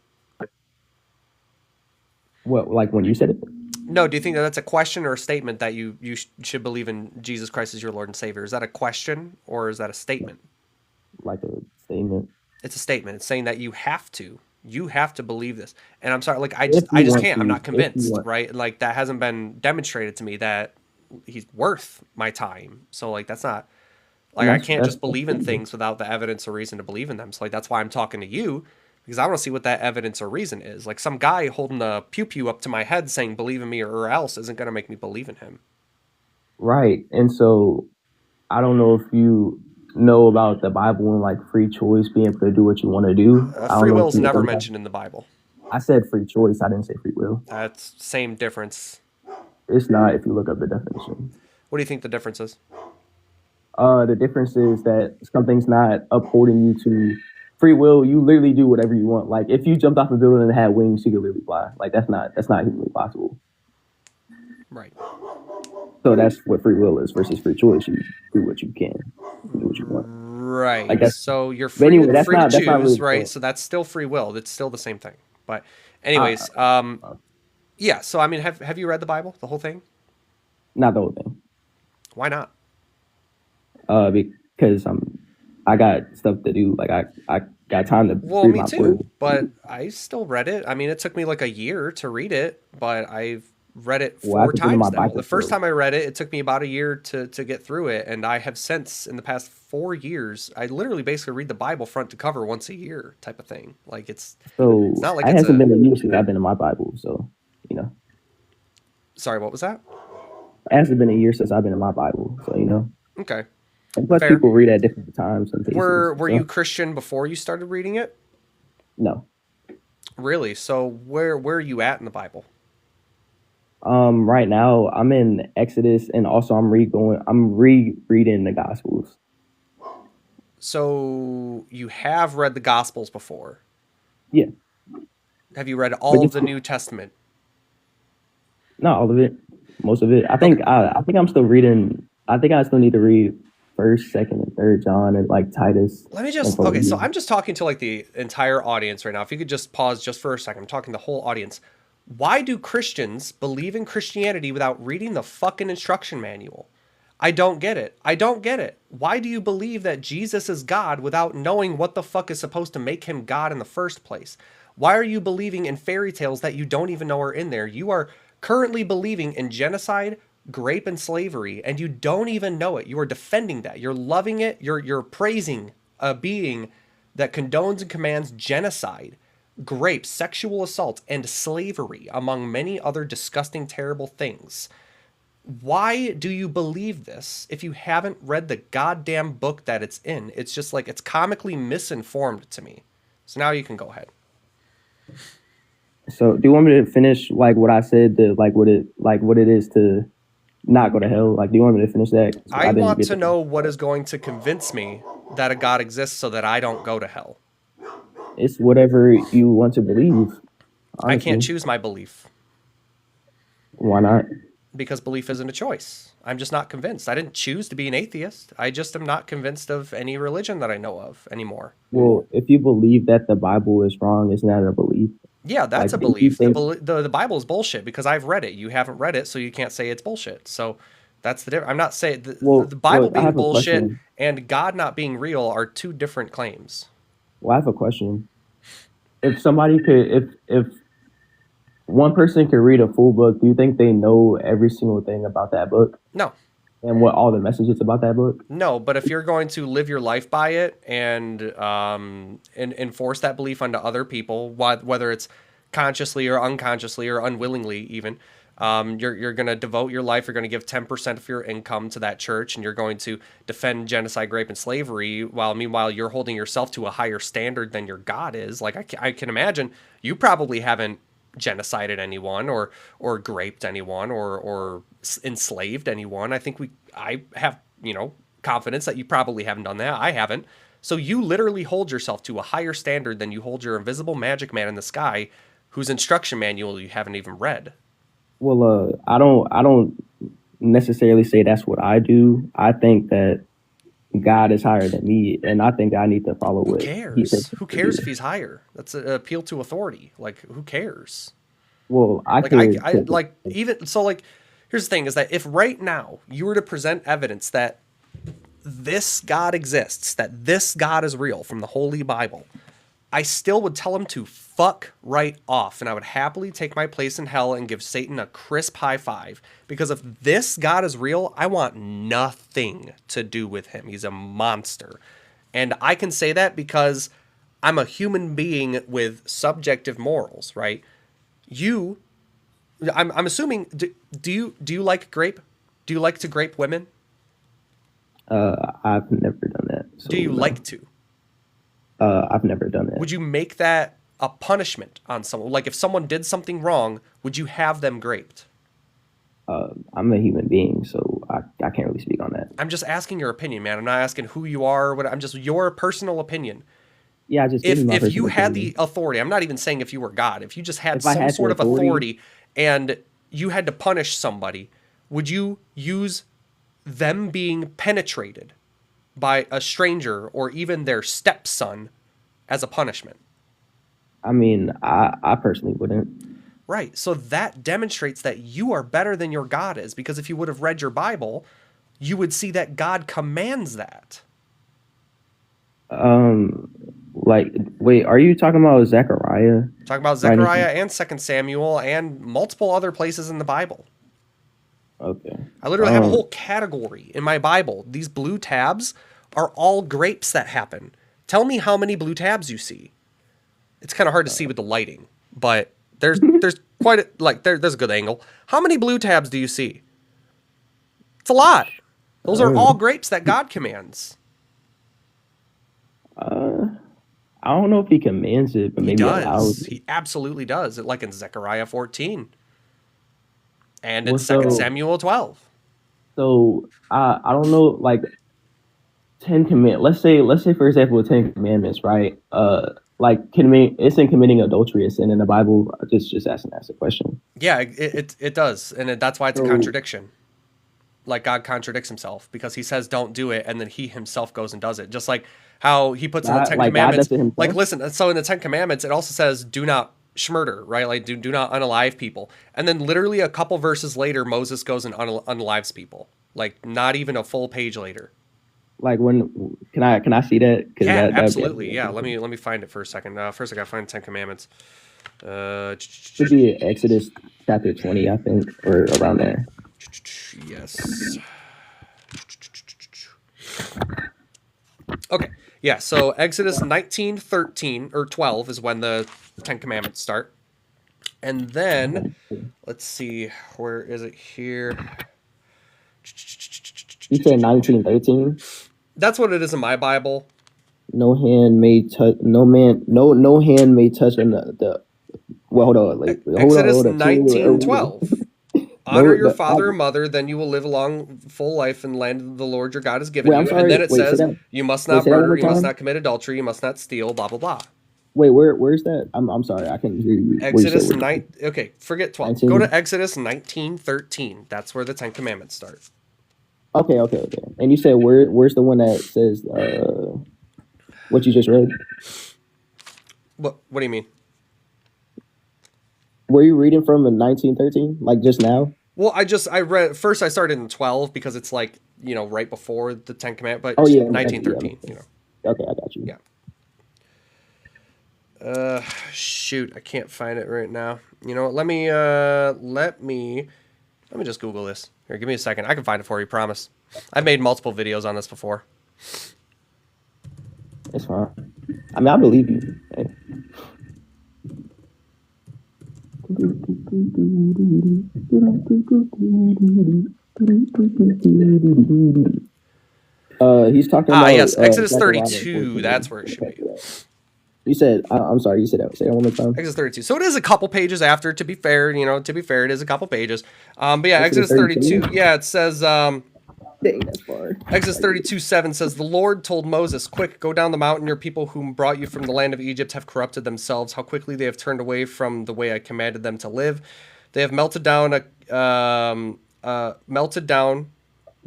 What, like when you said it? No, do you think that that's a question or a statement that you should believe in Jesus Christ as your Lord and Savior? Is that a question or is that a statement? Like a statement. It's a statement. It's saying that you have to. You have to believe this. And I'm sorry, like I If I you just want can't. I'm to, not if you convinced, want, right? Like that hasn't been demonstrated to me that he's worth my time. So like that's not like and I that's can't that's just believe in things without the evidence or reason to believe in them. So like that's why I'm talking to you because I want to see what that evidence or reason is. Like some guy holding a pew pew up to my head saying believe in me or else isn't going to make me believe in him. right. And so I don't know if you know about the Bible and like free choice, being able to do what you want to do. I don't Free know will if is you never ever. mentioned in the Bible. I said free choice. I didn't say free will. That's same difference. It's not if you look up the definition. What do you think the difference is? The difference is that something's not upholding you to free will. You literally do whatever you want. Like if you jumped off a building and had wings, you could literally fly. Like that's not humanly possible. Right. So that's what free will is versus free choice. You do what you can, do what you want. Like Right. that's. So you're But anyway, free to that's not really choose, the right? point. So that's still free will. That's still the same thing. But Uh, anyways, yeah, so I mean have you read the Bible, the whole thing? Not the whole thing. Why not? Because I got stuff to do. Like I got time to Well, read me my word. too, but I still read it. I mean, it took me like a year to read it, but I've read it Well, I four have to finish my times now. The Bible first still. time I read it, it took me about a year to get through it, and I have since in the past 4 years, I literally basically read the Bible front to cover once a year type of thing. Like So it's not like it it's hasn't a been a year since I've been in my Bible. So you know, sorry, what was that? it hasn't been a year since I've been in my Bible. So you know, Okay. and plus Fair. people read at different times and paces. Were you So Christian before you started reading it? no. Really? So where are you at in the Bible? Right now I'm in Exodus, and also I'm rereading the Gospels. So you have read the Gospels before. Yeah, Have you read but all of just the New Testament? not all of it, most of it. Okay. I think I'm still reading. I think I still need to read First, Second, and Third John, and like Titus Let me and just okay, so Philemon. I'm just talking to like the entire audience right now. If you could just pause just for a second. I'm talking to the whole audience. Why do Christians believe in Christianity without reading the fucking instruction manual? I don't get it. I don't get it. Why do you believe that Jesus is God without knowing what the fuck is supposed to make him God in the first place? Why are you believing in fairy tales that you don't even know are in there? You are currently believing in genocide, rape, and slavery, and you don't even know it. You are defending that. You're loving it. You're praising a being that condones and commands genocide, rape, sexual assault, and slavery, among many other disgusting, terrible things. Why do you believe this if you haven't read the goddamn book that it's in? It's just like it's comically misinformed to me. So now you can go ahead. So, do you want me to finish like what I said to what it is to not go to hell? Like, do you want me to finish that? 'Cause I I didn't want get to to. know what is going to convince me that a God exists so that I don't go to hell. It's whatever you want to believe. I can't Honestly, choose my belief why not? because belief isn't a choice. I'm just not convinced. I didn't choose to be an atheist. I just am not convinced of any religion that I know of anymore. Well, if you believe that the Bible is wrong, it's not a belief. Yeah, that's Like, a if you belief. think, The Bible is bullshit because I've read it. You haven't read it, so you can't say it's bullshit. So that's the difference. I'm not saying the Bible I being have a bullshit question. and God not being real are two different claims. Well, I have a question. If somebody could, if one person could read a full book, do you think they know every single thing about that book No, and what all the messages about that book? no. But if you're going to live your life by it and enforce that belief onto other people, whether it's consciously or unconsciously or unwillingly even. You're going to devote your life. You're going to give 10% of your income to that church, and you're going to defend genocide, rape, and slavery. While meanwhile you're holding yourself to a higher standard than your God is. Like I can imagine you probably haven't genocided anyone or graped anyone or enslaved anyone. I have confidence that you probably haven't done that. I haven't. So you literally hold yourself to a higher standard than you hold your invisible magic man in the sky, whose instruction manual you haven't even read. Well, I don't necessarily say that's what I do. I think that God is higher than me, and I think I need to follow Who what He says. cares? Who cares if he's higher? That's an appeal to authority. Like, who cares? Well, I Like could. I like even so like here's the thing is that if right now you were to present evidence that this God exists, that this God is real from the Holy Bible, I still would tell him to fuck right off, and I would happily take my place in hell and give Satan a crisp high five, because if this God is real, I want nothing to do with him. He's a monster. And I can say that because I'm a human being with subjective morals, right? I'm assuming, do you like grape? Do you like to grape women? I've never done that. So Do you no. like to? I've never done that. Would you make that a punishment on someone? Like if someone did something wrong, would you have them graped? I'm a human being, so I can't really speak on that. I'm just asking your opinion, man. I'm not asking who you are. I'm just your personal opinion. Yeah, this is my If you personal had opinion. the authority, I'm not even saying if you were God. If you just had If I some had sort the of authority and you had to punish somebody, would you use them being penetrated by a stranger or even their stepson as a punishment? I mean, I personally wouldn't. Right. So that demonstrates that you are better than your God is, because if you would have read your Bible, you would see that God commands that. Like, wait, are you talking about Zechariah? Talking about Zechariah and 2 Samuel and multiple other places in the Bible. Okay. I literally have a whole category in my Bible. These blue tabs are all grapes that happen. Tell me how many blue tabs you see. It's kind of hard to see with the lighting, but there's quite a, like there's a good angle. How many blue tabs do you see? It's a lot. Those are all grapes that God commands. I don't know if he commands it, but He maybe does. allows. He absolutely does. Like in Zechariah 14 and in Well, 2 so- Samuel 12. So I don't know, like Ten Command. Let's say for example, the Ten Commandments, right? Like it's in committing adultery a sin in the Bible. Just asking that's a question. Yeah, it does, and that's why it's a So- contradiction. Like God contradicts himself because he says don't do it, and then he himself goes and does it. Just like how he puts in the God- Ten like God Commandments. does it himself? Like listen, so in the Ten Commandments, it also says do not murder, right? Like do not unalive people. And then literally a couple verses later, Moses goes and unalives people. Like not even a full page later. Like when can I see that? 'Cause Yeah, that'd be- absolutely. Yeah, let me find it for a second. First, I gotta find the Ten Commandments. Should be Exodus chapter 20, I think, or around there. Yes. Okay. Yeah, so Exodus 19:13 or 12 is when the Ten Commandments start. And then let's see, where is it here? You said 1913. That's what it is in my Bible. No hand may touch. No hand may touch the. Well, hold on. Like, Exodus hold on. 19:12. Honor your but- father and mother, then you will live a long, full life in the land the Lord your God has given Wait, you. I'm sorry. And then it Wait, say says, that- you must wait, not say that one murder, more you must time? not commit adultery, you must not steal, blah, blah, blah. Wait, where's that? I'm sorry, I couldn't hear you. Where'd you say Exodus where- 9. Okay, forget 12. 19? Go to Exodus 19:13. That's where the Ten Commandments start. Okay. And you said where's the one that says what you just read? What do you mean? Were you reading from in 1913? Like just now? Well, I read first. I started in 12 because it's like right before the Ten Commandments. But Oh, yeah, 1913. Okay, I got you. Yeah. Shoot, I can't find it right now. You know what? Let me just Google this. Here, give me a second. I can find it for you. Promise. I've made multiple videos on this before. It's fine. I mean, I believe you. Hey. He's talking Ah, about yes, Exodus Zechariah 32. 14. That's where it should be. You said, I'm sorry, you said that. Say that one more time. Exodus 32. So it is a couple pages after, to be fair, it is a couple pages. But yeah, Exodus Exodus 32. 32? Yeah, it says, Dang, that's far. Exodus 32:7 says, "The Lord told Moses, 'Quick, go down the mountain. Your people whom brought you from the land of Egypt have corrupted themselves. How quickly they have turned away from the way I commanded them to live. They have melted down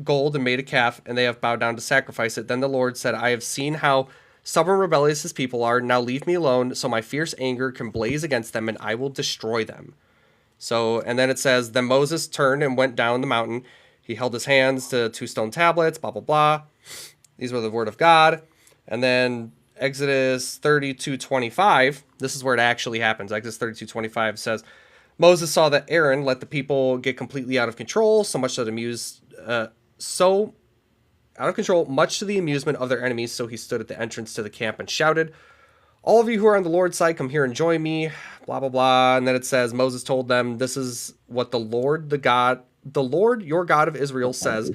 gold and made a calf, and they have bowed down to sacrifice it. Then the Lord said, I have seen how stubborn, rebellious his people are. Now leave me alone, so my fierce anger can blaze against them, and I will destroy them.'" So, and then it says, "Then Moses turned and went down the mountain. He held his hands to 2 stone tablets, blah, blah, blah. These were the word of God." And then Exodus 32:25, this is where it actually happens. Exodus 32:25 says, "Moses saw that Aaron let the people get completely out of control, much to the amusement of their enemies. So he stood at the entrance to the camp and shouted, 'All of you who are on the Lord's side, come here and join me,' blah, blah, blah." And then it says, Moses told them, "This is what the Lord your God of Israel says.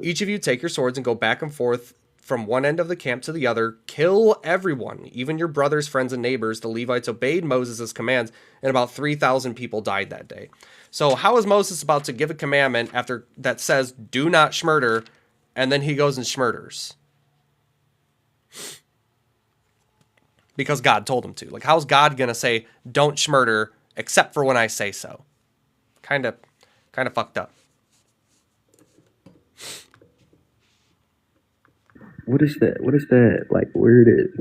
Each of you take your swords and go back and forth from one end of the camp to the other. Kill everyone, even your brothers, friends, and neighbors." The Levites obeyed Moses' commands, and about 3,000 people died that day. So how is Moses about to give a commandment after that says, "Do not schmurder," and then he goes and schmurders? Because God told him to. Like, how's God going to say, "Don't schmurder," except for when I say so? Kind of fucked up. What is that? Like, where did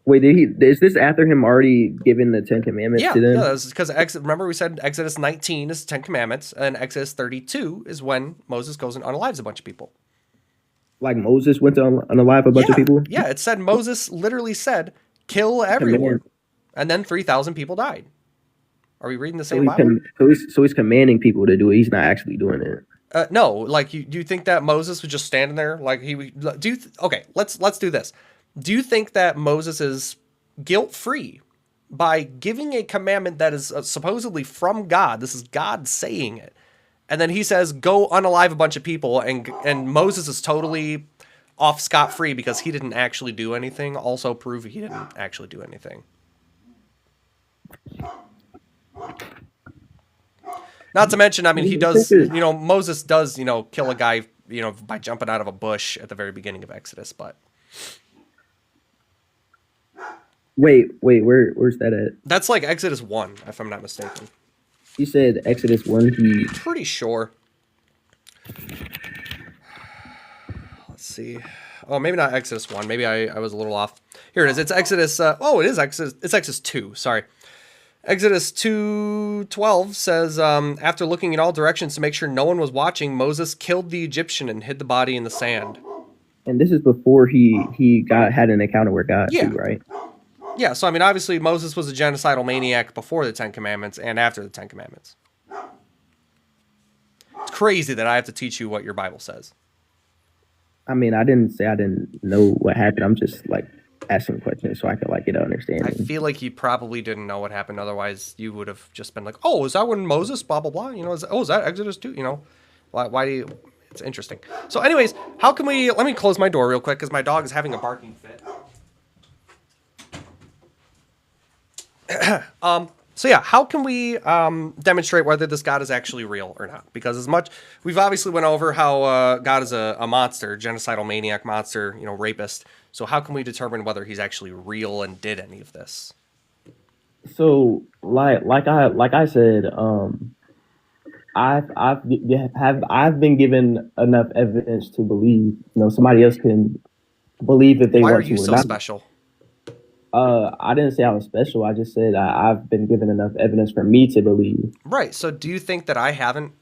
wait, is this after him already giving the 10 Commandments Yeah, to them? yeah, that's because remember we said Exodus 19 is 10 Commandments, and Exodus 32 is when Moses goes and unalives a bunch of people. Like Moses went to unalive a bunch of people? Yeah, it said, Moses literally said, "Kill everyone." And then 3,000 people died. Are we reading the same Bible? So he's commanding people to do it. He's not actually doing it. No, like, do you think that Moses was just standing there? Like, okay, let's do this. Do you think that Moses is guilt-free by giving a commandment that is supposedly from God? This is God saying it. And then he says, "Go unalive a bunch of people," and Moses is totally off scot-free because he didn't actually do anything. Also prove he didn't actually do anything. Not to mention, I mean, he does, Moses does, kill a guy, by jumping out of a bush at the very beginning of Exodus, but... Wait, where's that at? That's like Exodus 1, if I'm not mistaken. You said Exodus 1, Pretty sure. Let's see. Oh, maybe not Exodus 1. Maybe I was a little off. Here it is. It's Exodus, it is Exodus. It's Exodus 2, sorry. Exodus 2:12 says, "After looking in all directions to make sure no one was watching, Moses killed the Egyptian and hid the body in the sand." And this is before he had an encounter with God, too, right? Yeah, so I mean, obviously Moses was a genocidal maniac before the 10 Commandments and after the 10 Commandments. It's crazy that I have to teach you what your Bible says. I mean, I didn't say I didn't know what happened. I'm just, like, asking questions so I could, like, get an understanding. I feel like you probably didn't know what happened. Otherwise, you would have just been like, "Oh, is that when Moses, blah, blah, blah? Is that Exodus 2? Why do you... It's interesting. So anyways, how can we... Let me close my door real quick because my dog is having a barking fit. So yeah, how can we demonstrate whether this God is actually real or not? Because we've obviously went over how God is a monster, genocidal maniac monster, rapist. So how can we determine whether he's actually real and did any of this? So like I said, I've been given enough evidence to believe. Somebody else can believe if they Why want are you to or so not. special? I didn't say I was special. I just said I've been given enough evidence for me to believe. Right. So do you think that I haven't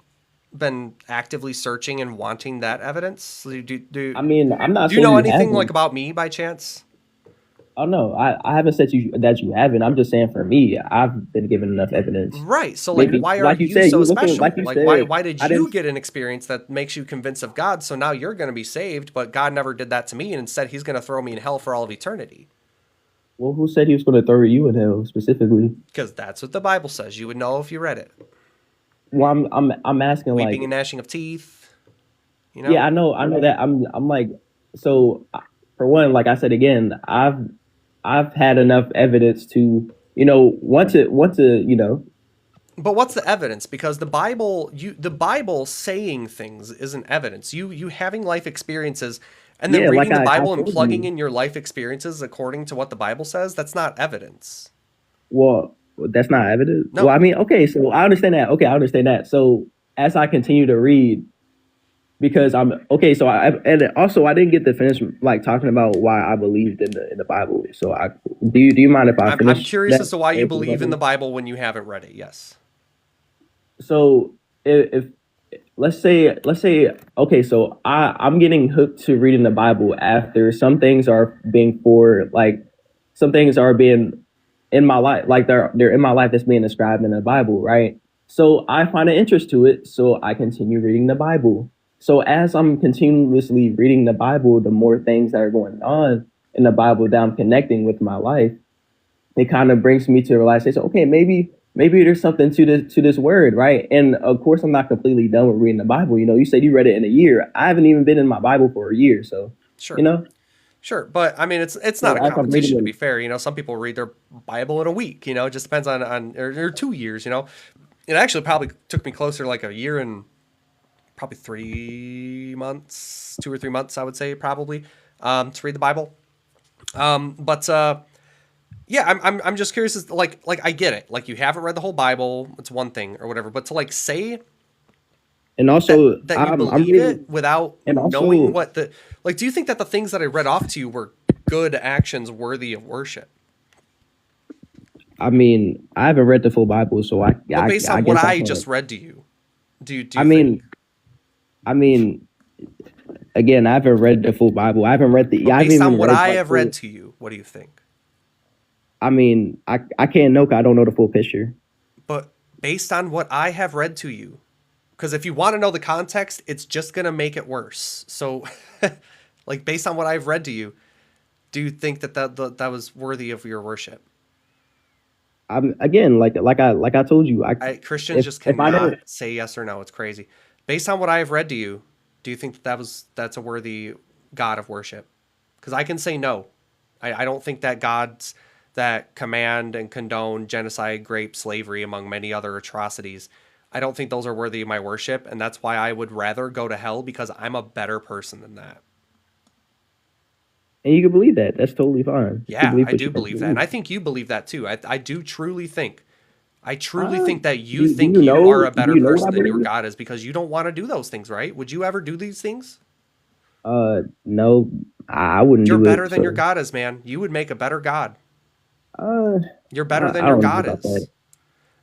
been actively searching and wanting that evidence? I mean, I'm not. Do you know anything like about me by chance? Oh no, I haven't said that you haven't. I'm just saying for me, I've been given enough evidence. Right. So why are you so special? Why did you get an experience that makes you convinced of God? So now you're going to be saved, but God never did that to me, and instead He's going to throw me in hell for all of eternity. Well, who said he was going to throw you in hell specifically? Because that's what the Bible says. You would know if you read it. Well, I'm asking Weeping like, and gnashing of teeth. You yeah, know. I know that. I'm like, so for one, like I said again, I've had enough evidence to, want to, But what's the evidence? Because the Bible saying things isn't evidence. You having life experiences and then yeah, like reading the I Bible and told plugging you. in your life experiences according to what the Bible says, that's not evidence. Well, that's not evident. Well, No. I mean, okay, so I understand that. Okay, I understand that. So as I continue to read, because I'm okay, so and also I didn't get to finish like talking about why I believed in the Bible. So I do you mind if I I'm finish curious that? as to why you Answer the believe in the question? Bible when you haven't read it. Yes. So if let's say okay, so I'm getting hooked to reading the Bible after some things are being for like some things are being in my life, like they're in my life that's being described in the Bible, right? So I find an interest to it, so I continue reading the Bible. So as I'm continuously reading the Bible, the more things that are going on in the Bible that I'm connecting with my life, it kind of brings me to the realization, okay, maybe there's something to this word, right? And of course, I'm not completely done with reading the Bible. You said you read it in a year. I haven't even been in my Bible for a year, so you Sure. know. Sure, but I mean, it's not So a as I'm reading competition to be it, fair. Some people read their Bible in a week. It just depends on or 2 years. It actually probably took me closer like a year and probably 3 months, 2 or 3 months, I would say probably, to read the Bible. But yeah, I'm just curious. As like I get it. Like you haven't read the whole Bible. It's one thing or whatever. But to like say and that also that you I'm believe reading, it without and knowing also what the like, do you think that the things that I read off to you were good actions worthy of worship? I mean I haven't read the full Bible, so But based I on what guess I I can't. just read to you, do I you think? mean I mean again I haven't read the full Bible. I haven't read the But I haven't based even on what read I like have read full. to you, what do you think? I mean I can't know 'cause I don't know the full picture. But based on what I have read to you, because if you want to know the context, it's just gonna make it worse. So, like based on what I've read to you, do you think that was worthy of your worship? I'm again like I told you Christians just if I don't. cannot say yes or no. It's crazy. Based on what I have read to you, do you think that's a worthy God of worship? Because I can say no. I don't think that gods that command and condone genocide, rape, slavery, among many other atrocities, I don't think those are worthy of my worship, and that's why I would rather go to hell because I'm a better person than that. And you can believe that. That's totally fine. You can Yeah, believe I what do you believe that, and believe. I think you believe that too. I do truly think. I truly Uh, think that you do think you you are know? a Do better you know what person I than your believe? God is because you don't want to do those things, right? Would you ever do these things? No, I wouldn't You're do better it. than your So, God is, man. You would make a better God. uh, You're better than I your don't know God about that. is.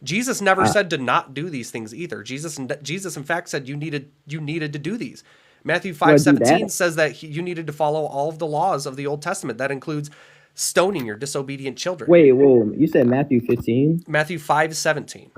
Jesus never I, said to not do these things either. Jesus in fact said you needed to do these. Matthew well, do 5:17 that. says that you needed to follow all of the laws of the Old Testament. That includes stoning your disobedient children. Wait, well, you said Matthew 15, Matthew 5:17.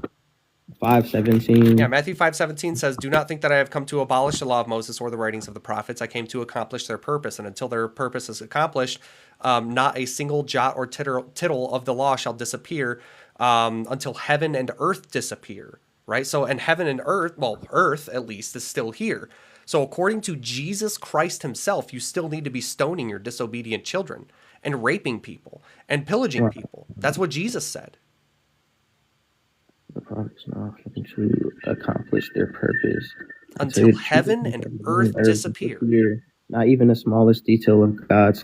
5:17. Yeah, Matthew 5:17 says, "Do not think that I have come to abolish the law of Moses or the writings of the prophets. I came to accomplish their purpose, and until their purpose is accomplished, not a single jot or tittle of the law shall disappear until heaven and earth disappear." Right? So, and heaven and earth, well, earth at least, is still here. So, according to Jesus Christ himself, you still need to be stoning your disobedient children and raping people and pillaging Right. people. That's what Jesus said. The prophets now came to accomplish their purpose. Until Until the children heaven and of earth earth disappear. disappear, not even the smallest detail of God's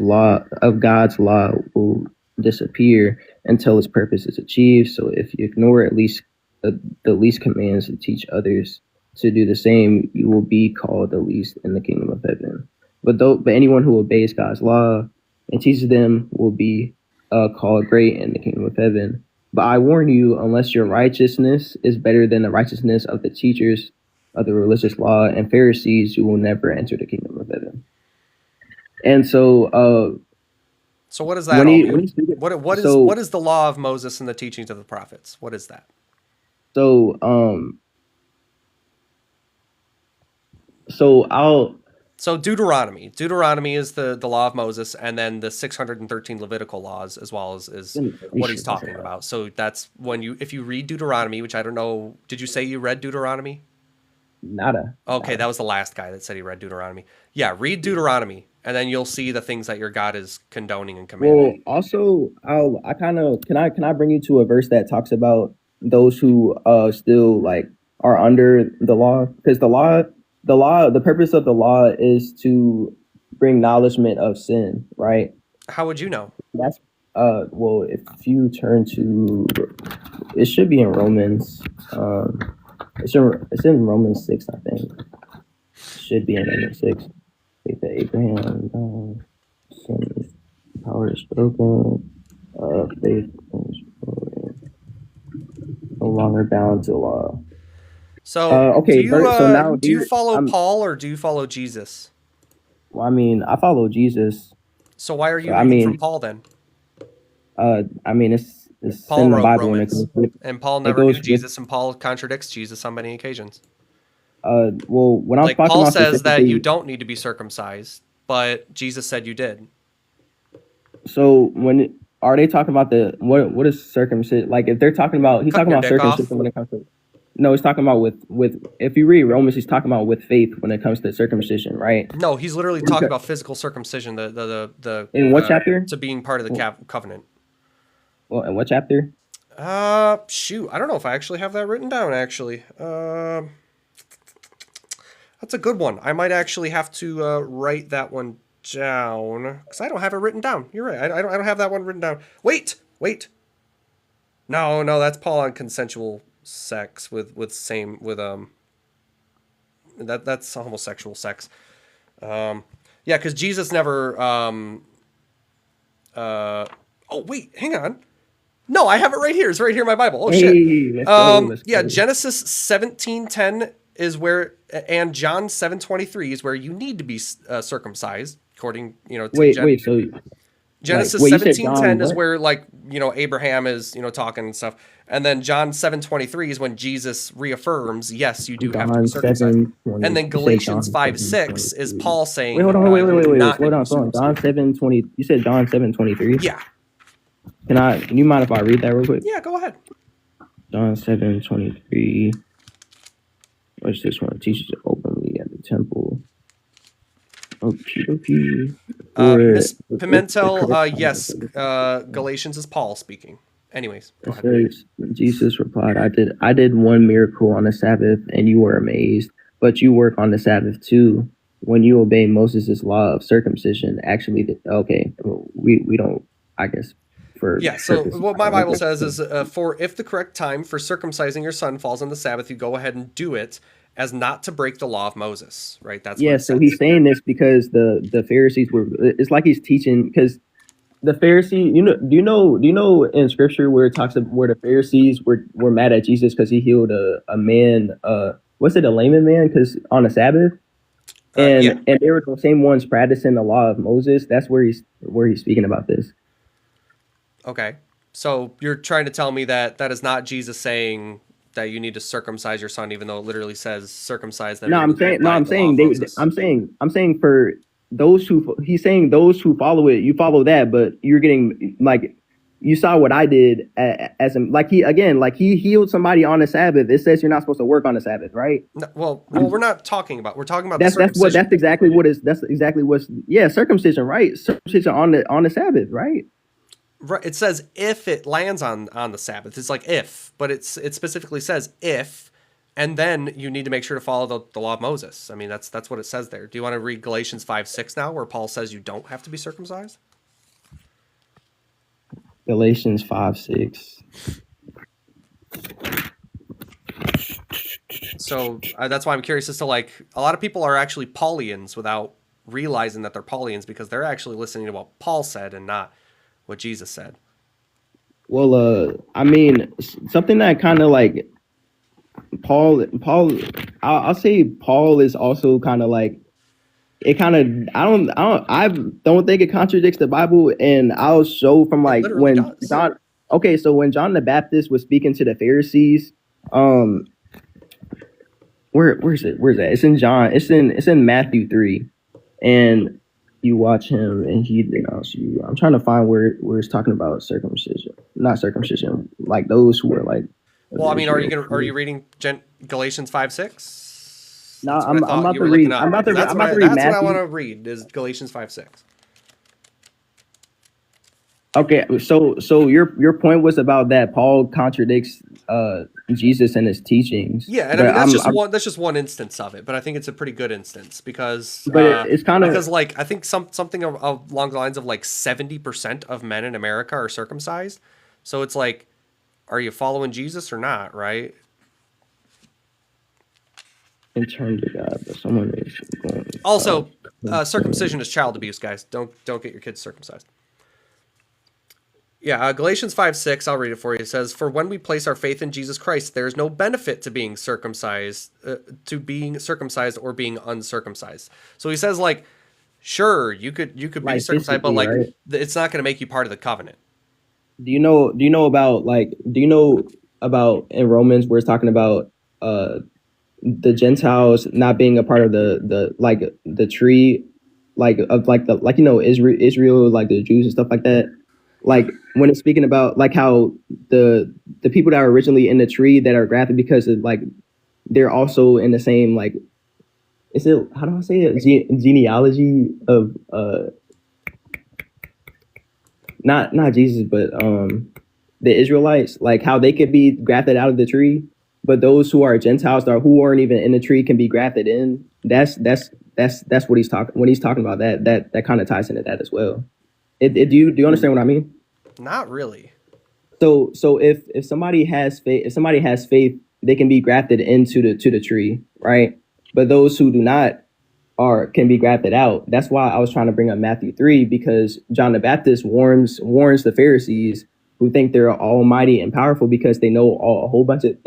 law will disappear until its purpose is achieved. So if you ignore at least the least commands to teach others to do the same, you will be called the least in the kingdom of heaven. But anyone who obeys God's law and teaches them will be called great in the kingdom of heaven. But I warn you, unless your righteousness is better than the righteousness of the teachers of the religious law and Pharisees, you will never enter the kingdom of heaven. And so, So what does that all mean? when he What is the law of Moses and the teachings of the prophets? What is that? so um so I'll So Deuteronomy is the law of Moses, and then the 613 Levitical laws as well is what he's talking about. So that's if you read Deuteronomy, which I don't know, did you say you read Deuteronomy? Nada. Okay, that was the last guy that said he read Deuteronomy. Yeah, read Deuteronomy, and then you'll see the things that your God is condoning and Well, commanding. also, I kind of can I bring you to a verse that talks about those who still like are under the law, because the purpose of the law is to bring acknowledgement of sin, right? How would you know? That's well, if you turn to, it should be in Romans. It's in Romans 6, I think. It should be in Romans 6. Faith that Abraham, sin, power is broken, faith is no longer bound to law. So Okay, so now do you here, follow Paul or do you follow Jesus? well, I mean, I follow Jesus. So why are you I reading mean, from Paul then? I mean, it's Paul in the wrote Bible when it Romans, goes with, and Paul it never knew goes with, Jesus, and Paul contradicts Jesus on many occasions. well, when I'm Like talking Paul about says that you specifically, don't need to be circumcised, but Jesus said you did. so when are they talking about what is circumcision? Like if they're talking about, he's Cutting talking your about dick off. circumcision when it comes to, no, he's talking about with if you read Romans, he's talking about with faith when it comes to circumcision, right? No, he's literally talking about physical circumcision, the In what chapter? to being part of the covenant. Well, in what chapter? Shoot, I don't know if I actually have that written down. Actually, that's a good one. I might actually have to write that one down because I don't have it written down. You're right. I don't have that one written down. Wait. No, that's Paul on consensual sex that's homosexual sex. Yeah, because Jesus never. Oh wait, hang on. No, I have it right here. It's right here in my Bible. Oh shit. Let's go. Let's Yeah, go. Genesis 17:10 is where, and John 7:23 is where you need to be circumcised, according to Wait. So, Genesis wait, you said 17:10 John is what? where Abraham is talking and stuff, and then John 7:23 is when Jesus reaffirms, yes, you do have to be John circumcised, 7:20. and then You said Galatians John 5:6 is 7:23. Paul Wait, saying, hold on. no, you do Wait. not need Slow to down. be Slow down. circumcised. John 7:20. You said John 7:23. Yeah, Can you mind if I read that real quick? yeah, go ahead. John 7:23. What's this one? Teaches openly at the temple. Okay. Miss Pimentel, yes, Galatians is Paul speaking. Anyways, go It ahead. says, Jesus replied, I did one miracle on the Sabbath, and you were amazed, but you work on the Sabbath too. When you obey Moses' law of circumcision, actually, okay, we don't, I guess, for Yeah, so purpose. what my Bible says is, for if the correct time for circumcising your son falls on the Sabbath, you go ahead and do it as not to break the law of Moses, right? That's what Yeah, it so says. he's saying this because the Pharisees were, it's like he's teaching, because the Pharisee, do you know in scripture where it talks about where the Pharisees were mad at Jesus because he healed a man, what's it, a layman man, because on the Sabbath, and Yeah. and they were the same ones practicing the law of Moses. That's where he's speaking about this. Okay. So you're trying to tell me that is not Jesus saying that you need to circumcise your son, even though it literally says circumcise them. No, I'm saying for those who, he's saying those who follow it, you follow that, but you're getting, like, you saw what I did as in, like, he healed somebody on the Sabbath. It says you're not supposed to work on the Sabbath, right? No, well, we're not talking about. We're talking about That's the circumcision. that's exactly what's, yeah, circumcision, right? Circumcision on the Sabbath, right? Right. It says if it lands on the Sabbath. It's like if, but it specifically says if, and then you need to make sure to follow the law of Moses. I mean, that's what it says there. Do you want to read Galatians 5:6 now, where Paul says you don't have to be circumcised? Galatians 5:6. So that's why I'm curious as to, like, a lot of people are actually Paulians without realizing that they're Paulians because they're actually listening to what Paul said and not what Jesus said. Well, I mean, something that kind of like Paul, I'll say Paul is also kind of like, it kind of, I don't think it contradicts the Bible, and I'll show from like literally when does. John, okay, so when John the Baptist was speaking to the Pharisees, where's it? Where's that? It's in John. It's in Matthew 3. and you watch him and he denounce you. I'm trying to find where it's talking about circumcision, not circumcision, like those who are like of Well, I mean, are Israel. you reading Galatians 5:6? No, That's what I I'm thought about you to were looking read. up. Because I'm about to read that's what I want Matthew. to read is Galatians 5:6. Okay, so your point was about that Paul contradicts Jesus and his teachings, Yeah, and I but mean that's just one instance of it, but I think it's a pretty good instance it's kind of because like I think something along the lines of like 70% of men in America are circumcised. So it's like, are you following Jesus or not, right? in terms of God, but someone is going. Also, circumcision is child abuse, guys. Don't get your kids circumcised. Yeah, Galatians 5:6, I'll read it for you. It says, "For when we place our faith in Jesus Christ, there is no benefit to being circumcised, or being uncircumcised." So he says, like, sure, you could be Like circumcised, but physically, like right? it's not going to make you part of the covenant. Do you know about in Romans where it's talking about the Gentiles not being a part of the like the tree, like of like the like Israel, like the Jews and stuff like that. Like when it's speaking about like how the people that are originally in the tree that are grafted because of like they're also in the same like, is it, how do I say it, genealogy of not Jesus, but the Israelites, like how they could be grafted out of the tree, but those who are Gentiles or who aren't even in the tree can be grafted in. That's what he's talking when he's talking about that kind of ties into that as well. Do you understand what I mean? Not really. So if somebody has faith, they can be grafted into the tree, right? But those who do not are can be grafted out. That's why I was trying to bring up Matthew 3, because John the Baptist warns the Pharisees who think they're almighty and powerful because they know a whole bunch of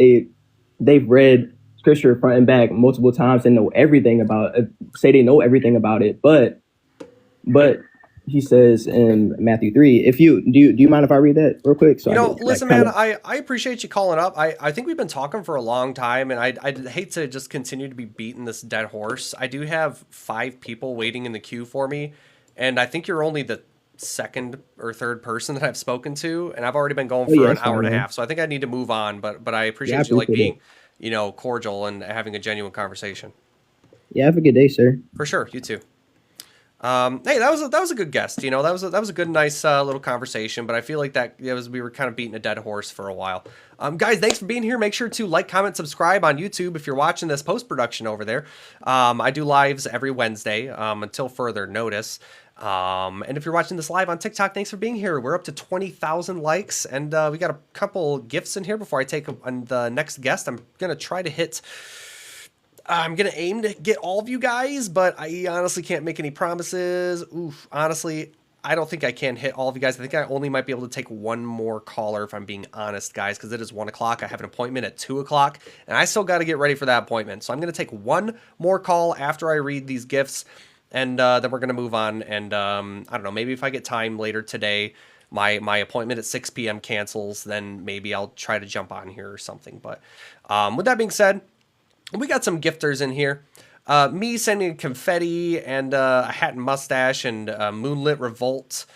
they've read scripture front and back multiple times and know everything about say they know everything about it, but he says in Matthew 3, if you do you mind if I read that real quick so You I know, can like listen, kind man, of. I appreciate you calling up. I think we've been talking for a long time, and I'd hate to just continue to be beating this dead horse. I do have 5 people waiting in the queue for me, and I think you're only the second or third person that I've spoken to, and I've already been going Oh for yeah, an it's hour fine, and a man. half. So I think I need to move on, but I Yeah, I appreciate you like appreciate it. being, cordial and having a genuine conversation. Yeah, have a good day, sir. For sure, you too. Hey, that was a good guest. That was a good, nice little conversation. But I feel like we were kind of beating a dead horse for a while. Guys, thanks for being here. Make sure to like, comment, subscribe on YouTube if you're watching this post production over there. I do lives every Wednesday until further notice. And if you're watching this live on TikTok, thanks for being here. We're up to 20,000 likes, and we got a couple gifts in here before I take the next guest. I'm going to aim to get all of you guys, but I honestly can't make any promises. Oof, honestly, I don't think I can hit all of you guys. I think I only might be able to take one more caller if I'm being honest, guys, because it is 1 o'clock. I have an appointment at 2 o'clock, and I still got to get ready for that appointment. So I'm going to take one more call after I read these gifts, and then we're going to move on. And I don't know, maybe if I get time later today, my appointment at 6 p.m. cancels, then maybe I'll try to jump on here or something. But with that being said, we got some gifters in here. Me sending confetti and a hat and mustache and Moonlit Revolt.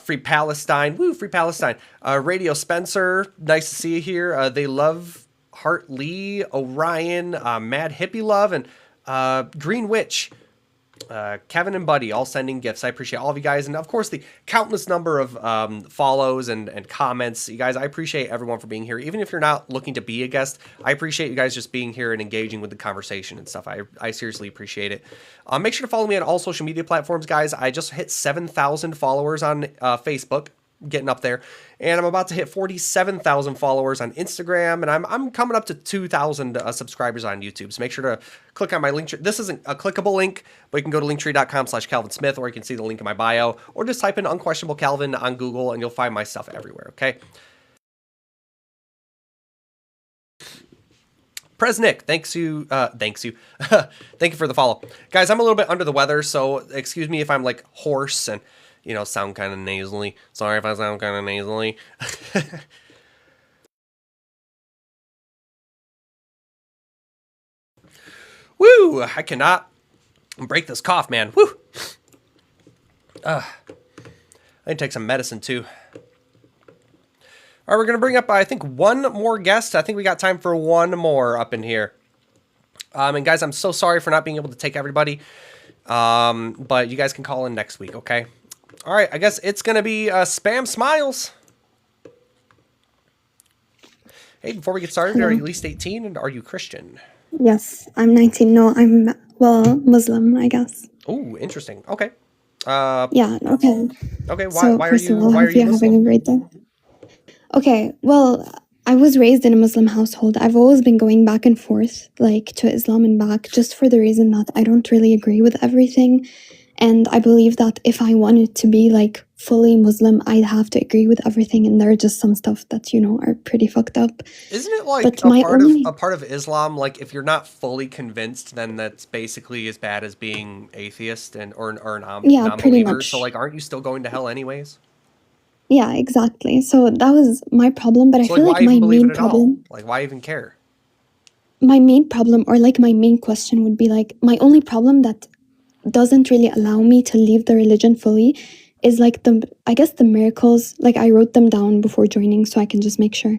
Free Palestine. Woo, Free Palestine. Radio Spencer. Nice to see you here. They Love Hart Lee. Orion. Mad Hippie Love. And Green Witch. Kevin and Buddy all sending gifts. I appreciate all of you guys. And of course, the countless number of follows and comments. You guys, I appreciate everyone for being here. Even if you're not looking to be a guest, I appreciate you guys just being here and engaging with the conversation and stuff. I seriously appreciate it. Make sure to follow me on all social media platforms, guys. I just hit 7,000 followers on Facebook. Getting up there, and I'm about to hit 47,000 followers on Instagram, and I'm coming up to 2,000 subscribers on YouTube. So make sure to click on my link tree. This isn't a clickable link, but you can go to linktree.com/Calvin Smith, or you can see the link in my bio, or just type in Unquestionable Calvin on Google, and you'll find my stuff everywhere. Okay. Presnick, thanks you. Thank you for the follow, guys. I'm a little bit under the weather, so excuse me if I'm like hoarse and sound kind of nasally. Sorry if I sound kind of nasally. Woo! I cannot Break this cough, man. Woo! I need to take some medicine too. All right, we're going to bring up, I think, one more guest. I think we got time for one more up in here. And guys, I'm so sorry for not being able to take everybody. But you guys can call in next week, okay? All right, I guess it's going to be Spam Smiles. Hey, before we get started, Hello. are you at least 18 and are you Christian? Yes, I'm 19. No, I'm, well, Muslim, I guess. Oh, interesting. Okay. Yeah, okay. Okay, So, why are first of all, I why are hope you you're having a Muslim? great day. Okay, well, I was raised in a Muslim household. I've always been going back and forth, like, to Islam and back, just for the reason that I don't really agree with everything. And I believe that if I wanted to be, like, fully Muslim, I'd have to agree with everything. And there are just some stuff that, you know, are pretty fucked up. Isn't it like But my only... a part of Islam, like if you're not fully convinced, then that's basically as bad as being atheist and or Yeah, pretty non-believer. So much. like, aren't you still going to hell anyways? Yeah, exactly. So that was my problem, but I So like, feel why like my even believe main it at all? problem, Like, why even care? or like my main question would be like, my only problem that doesn't really allow me to leave the religion fully is like I guess the miracles, like I wrote them down before joining so I can just make sure.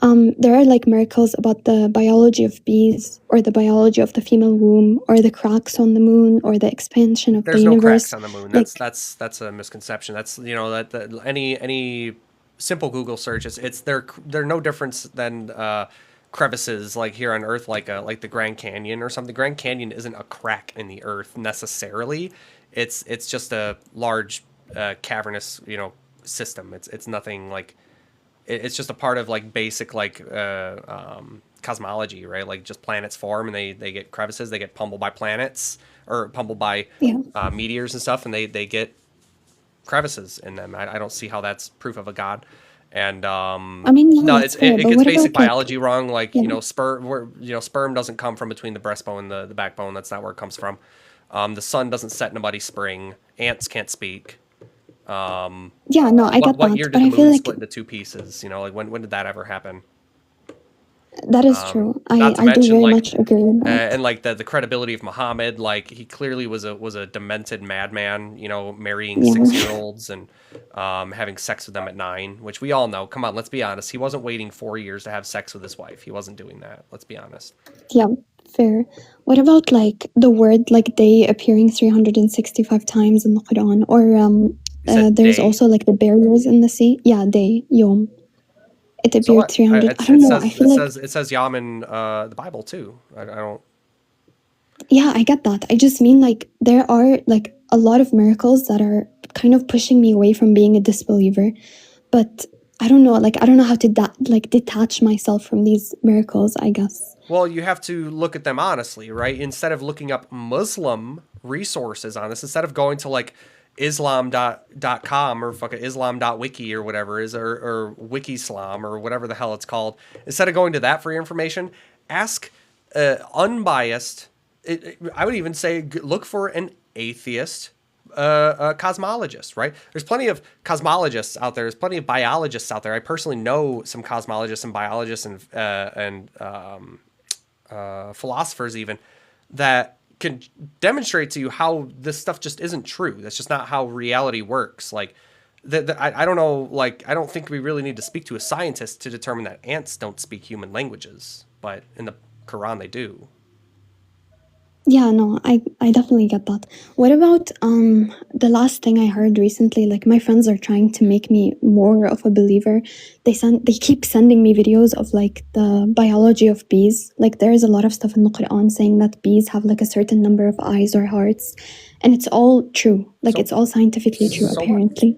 There are like miracles about the biology of bees or the biology of the female womb or the cracks on the moon or the expansion of the There's no cracks universe. on the moon. Like, That's a misconception. That's, you know, that any simple Google search, they're no difference than crevices like here on Earth, like the Grand Canyon or something. Grand Canyon isn't a crack in the Earth necessarily. It's just a large cavernous, you know, system. It's nothing like it's just a part of like basic like cosmology, right? Like just planets form and they get crevices, they get pummeled by planets or pummeled by yeah. meteors and stuff, and they get crevices in them. I don't see how that's proof of a god. And I mean, yeah, no, that's fair, it but gets what basic about like, biology wrong. Like, yeah. you know, sperm doesn't come from between the breastbone and the backbone. That's not where it comes from. The sun doesn't set in a muddy spring. Ants can't speak. Yeah, no, I get What that, year but did the I feel moon like split into two pieces? You know, like when did that ever happen? that is true. Not to I do mention very like much agree with that. and like the credibility of Muhammad. Like he clearly was a demented madman. You know, marrying Yeah. 6-year-olds and having sex with them at 9, which we all know. Come on, let's be honest. He wasn't waiting 4 years to have sex with his wife. He wasn't doing that. Let's be honest. Yeah, fair. What about like the word like day appearing 365 times in the Quran? Or You said there's day. also like the barriers in the sea. Yeah, day, yom. It So appeared what? 300. I don't know. I feel like, It says Yam in the Bible too. I don't. yeah, I get that. I just mean like there are like a lot of miracles that are kind of pushing me away from being a disbeliever. But I don't know, like I don't know how to like detach myself from these miracles, I guess. Well, you have to look at them honestly, right? Instead of looking up Muslim resources on this, instead of going to like islam.com or fucking islam.wiki or whatever it is, or Wikislam or whatever the hell it's called, instead of going to that for your information, ask unbiased, I would even say look for an atheist cosmologist, right? There's plenty of cosmologists out there. There's plenty of biologists out there. I personally know some cosmologists and biologists and philosophers even that can demonstrate to you how this stuff just isn't true. That's just not how reality works. Like, I don't know. Like, I don't think we really need to speak to a scientist to determine that ants don't speak human languages, but in the Quran they do. Yeah, no, I definitely get that. What about the last thing I heard recently? Like my friends are trying to make me more of a believer. They keep sending me videos of like the biology of bees. Like there is a lot of stuff in the Quran saying that bees have like a certain number of eyes or hearts, and it's all true. Like it's all scientifically true so what? apparently.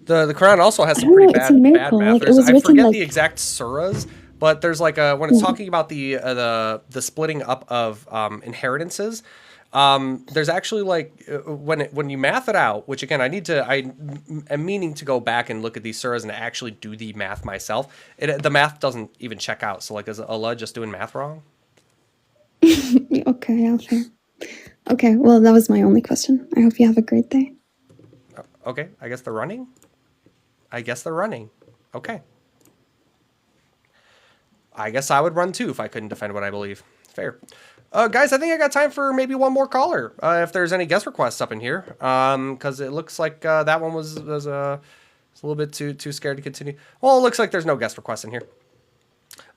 The Quran also has I some don't pretty know, it's a bad miracle. math. Like it was I written forget like the exact surahs, but there's like when it's talking about the splitting up of inheritances. There's actually like when you math it out, which again I am meaning to go back and look at these surahs and actually do the math myself. The math doesn't even check out. So like, is Allah just doing math wrong? okay, yeah, fair. Okay, well that was my only question. I hope you have a great day. Okay, I guess they're running. Okay. I guess I would run too if I couldn't defend what I believe. Fair. Guys, I think I got time for maybe one more caller. If there's any guest requests up in here, because it looks like that one was a little bit too scared to continue. Well, it looks like there's no guest requests in here.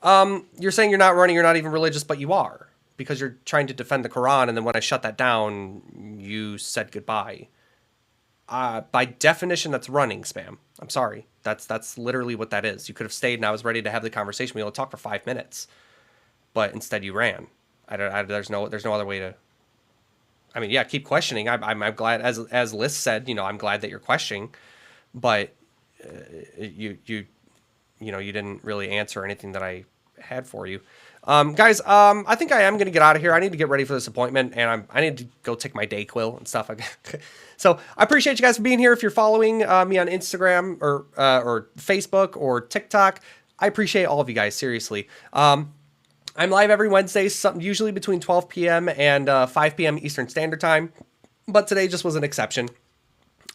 You're saying you're not running, you're not even religious, but you are, because you're trying to defend the Quran, and then when I shut that down, you said goodbye. By definition, that's running, spam. I'm sorry. That's literally what that is. You could have stayed, and I was ready to have the conversation. We only talked for 5 minutes, but instead you ran. There's no other way to. I mean, yeah, keep questioning. I'm glad, as Liz said, I'm glad that you're questioning, but you didn't really answer anything that I had for you. Guys, I think I am going to get out of here. I need to get ready for this appointment, and I need to go take my Dayquil and stuff. So I appreciate you guys for being here. If you're following me on Instagram or Facebook or TikTok, I appreciate all of you guys, seriously. I'm live every Wednesday, usually between 12 p.m. and 5 p.m. Eastern Standard Time, but today just was an exception.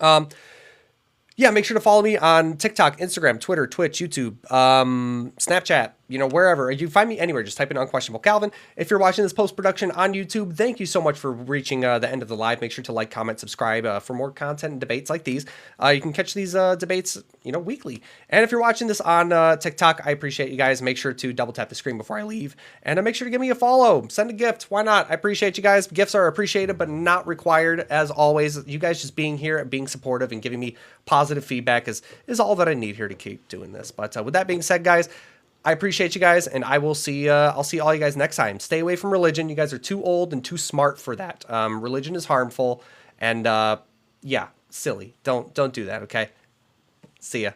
Yeah, make sure to follow me on TikTok, Instagram, Twitter, Twitch, YouTube, Snapchat, wherever. You find me anywhere, just type in Unquestionable Calvin. If you're watching this post-production on YouTube, thank you so much for reaching the end of the live. Make sure to like, comment, subscribe for more content and debates like these. You can catch these debates, weekly. And if you're watching this on TikTok, I appreciate you guys. Make sure to double tap the screen before I leave. And make sure to give me a follow. Send a gift. Why not? I appreciate you guys. Gifts are appreciated, but not required. As always, you guys just being here and being supportive and giving me positive feedback is all that I need here to keep doing this. But with that being said, guys, I appreciate you guys, and I will see. I'll see all you guys next time. Stay away from religion. You guys are too old and too smart for that. Religion is harmful, and yeah, silly. Don't do that. Okay. See ya.